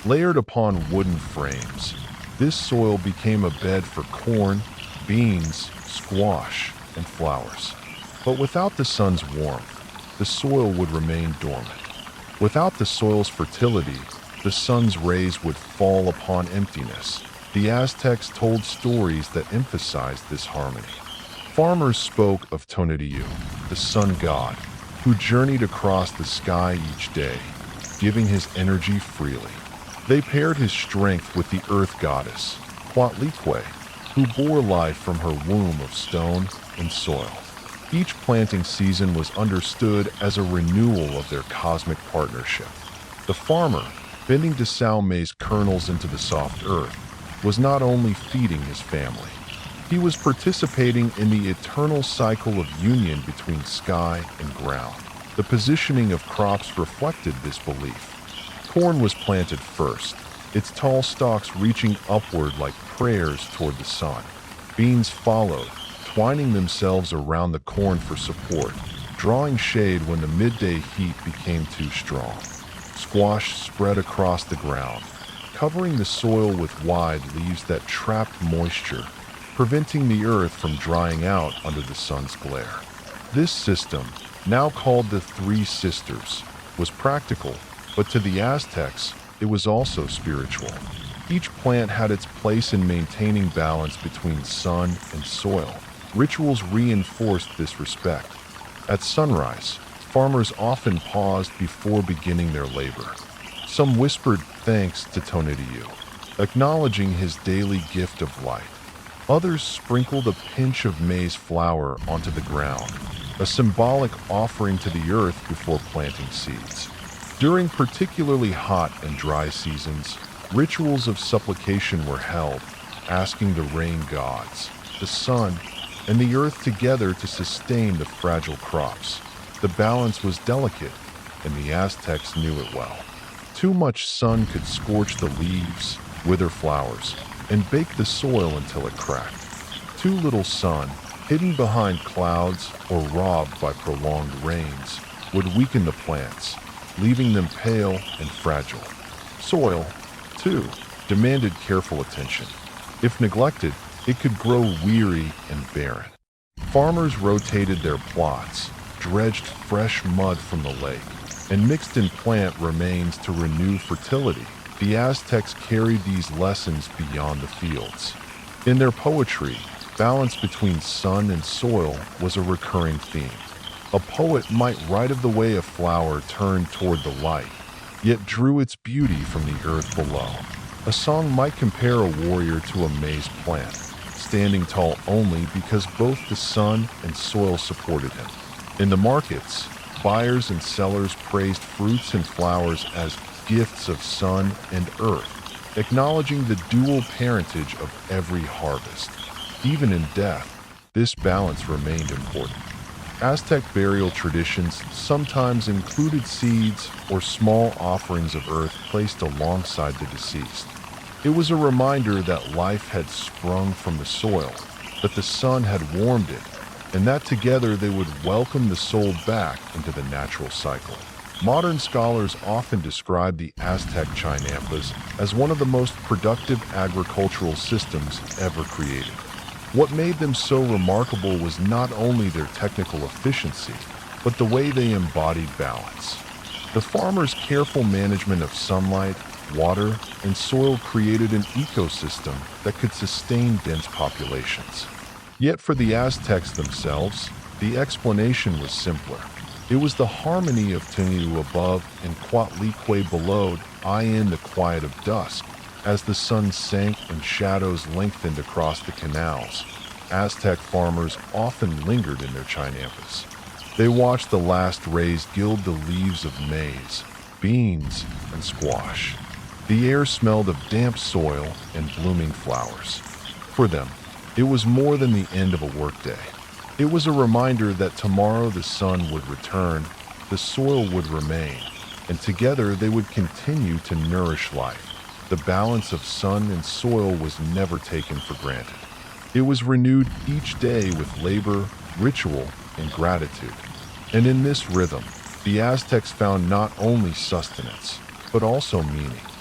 [SPEAKER 1] Layered upon wooden frames, this soil became a bed for corn, beans, squash, and flowers. But without the sun's warmth, the soil would remain dormant. Without the soil's fertility, the sun's rays would fall upon emptiness. The Aztecs told stories that emphasized this harmony. Farmers spoke of Tonatiuh, the sun god, who journeyed across the sky each day, giving his energy freely. They paired his strength with the earth goddess, Huatlique, who bore life from her womb of stone and soil. Each planting season was understood as a renewal of their cosmic partnership. The farmer, bending to sow maize kernels into the soft earth, was not only feeding his family. He was participating in the eternal cycle of union between sky and ground. The positioning of crops reflected this belief. Corn was planted first, its tall stalks reaching upward like prayers toward the sun. Beans followed, twining themselves around the corn for support, drawing shade when the midday heat became too strong. Squash spread across the ground, covering the soil with wide leaves that trapped moisture, preventing the earth from drying out under the sun's glare. This system, now called the Three Sisters, was practical, but to the Aztecs, it was also spiritual. Each plant had its place in maintaining balance between sun and soil. Rituals reinforced this respect. At sunrise, farmers often paused before beginning their labor. Some whispered thanks to Tonatiuh, acknowledging his daily gift of light. Others sprinkled a pinch of maize flour onto the ground, a symbolic offering to the earth before planting seeds. During particularly hot and dry seasons, rituals of supplication were held, asking the rain gods, the sun, and the earth together to sustain the fragile crops. The balance was delicate, and the Aztecs knew it well. Too much sun could scorch the leaves, wither flowers, and bake the soil until it cracked. Too little sun, hidden behind clouds or robbed by prolonged rains, would weaken the plants, leaving them pale and fragile. Soil, too, demanded careful attention. If neglected, it could grow weary and barren. Farmers rotated their plots, dredged fresh mud from the lake, and mixed in plant remains to renew fertility. The Aztecs carried these lessons beyond the fields. In their poetry, balance between sun and soil was a recurring theme. A poet might write of the way a flower turned toward the light, yet drew its beauty from the earth below. A song might compare a warrior to a maize plant, standing tall only because both the sun and soil supported him. In the markets, buyers and sellers praised fruits and flowers as gifts of sun and earth, acknowledging the dual parentage of every harvest. Even in death, this balance remained important. Aztec burial traditions sometimes included seeds or small offerings of earth placed alongside the deceased. It was a reminder that life had sprung from the soil, that the sun had warmed it, and that together they would welcome the soul back into the natural cycle. Modern scholars often describe the Aztec chinampas as one of the most productive agricultural systems ever created. What made them so remarkable was not only their technical efficiency, but the way they embodied balance. The farmers' careful management of sunlight, water, and soil created an ecosystem that could sustain dense populations. Yet for the Aztecs themselves, the explanation was simpler. It was the harmony of Tenu above and Coatlicue below, in the quiet of dusk. As the sun sank and shadows lengthened across the canals, Aztec farmers often lingered in their chinampas. They watched the last rays gild the leaves of maize, beans, and squash. The air smelled of damp soil and blooming flowers. For them, it was more than the end of a workday. It was a reminder that tomorrow the sun would return, the soil would remain, and together they would continue to nourish life. The balance of sun and soil was never taken for granted. It was renewed each day with labor, ritual, and gratitude. And in this rhythm, the Aztecs found not only sustenance, but also meaning.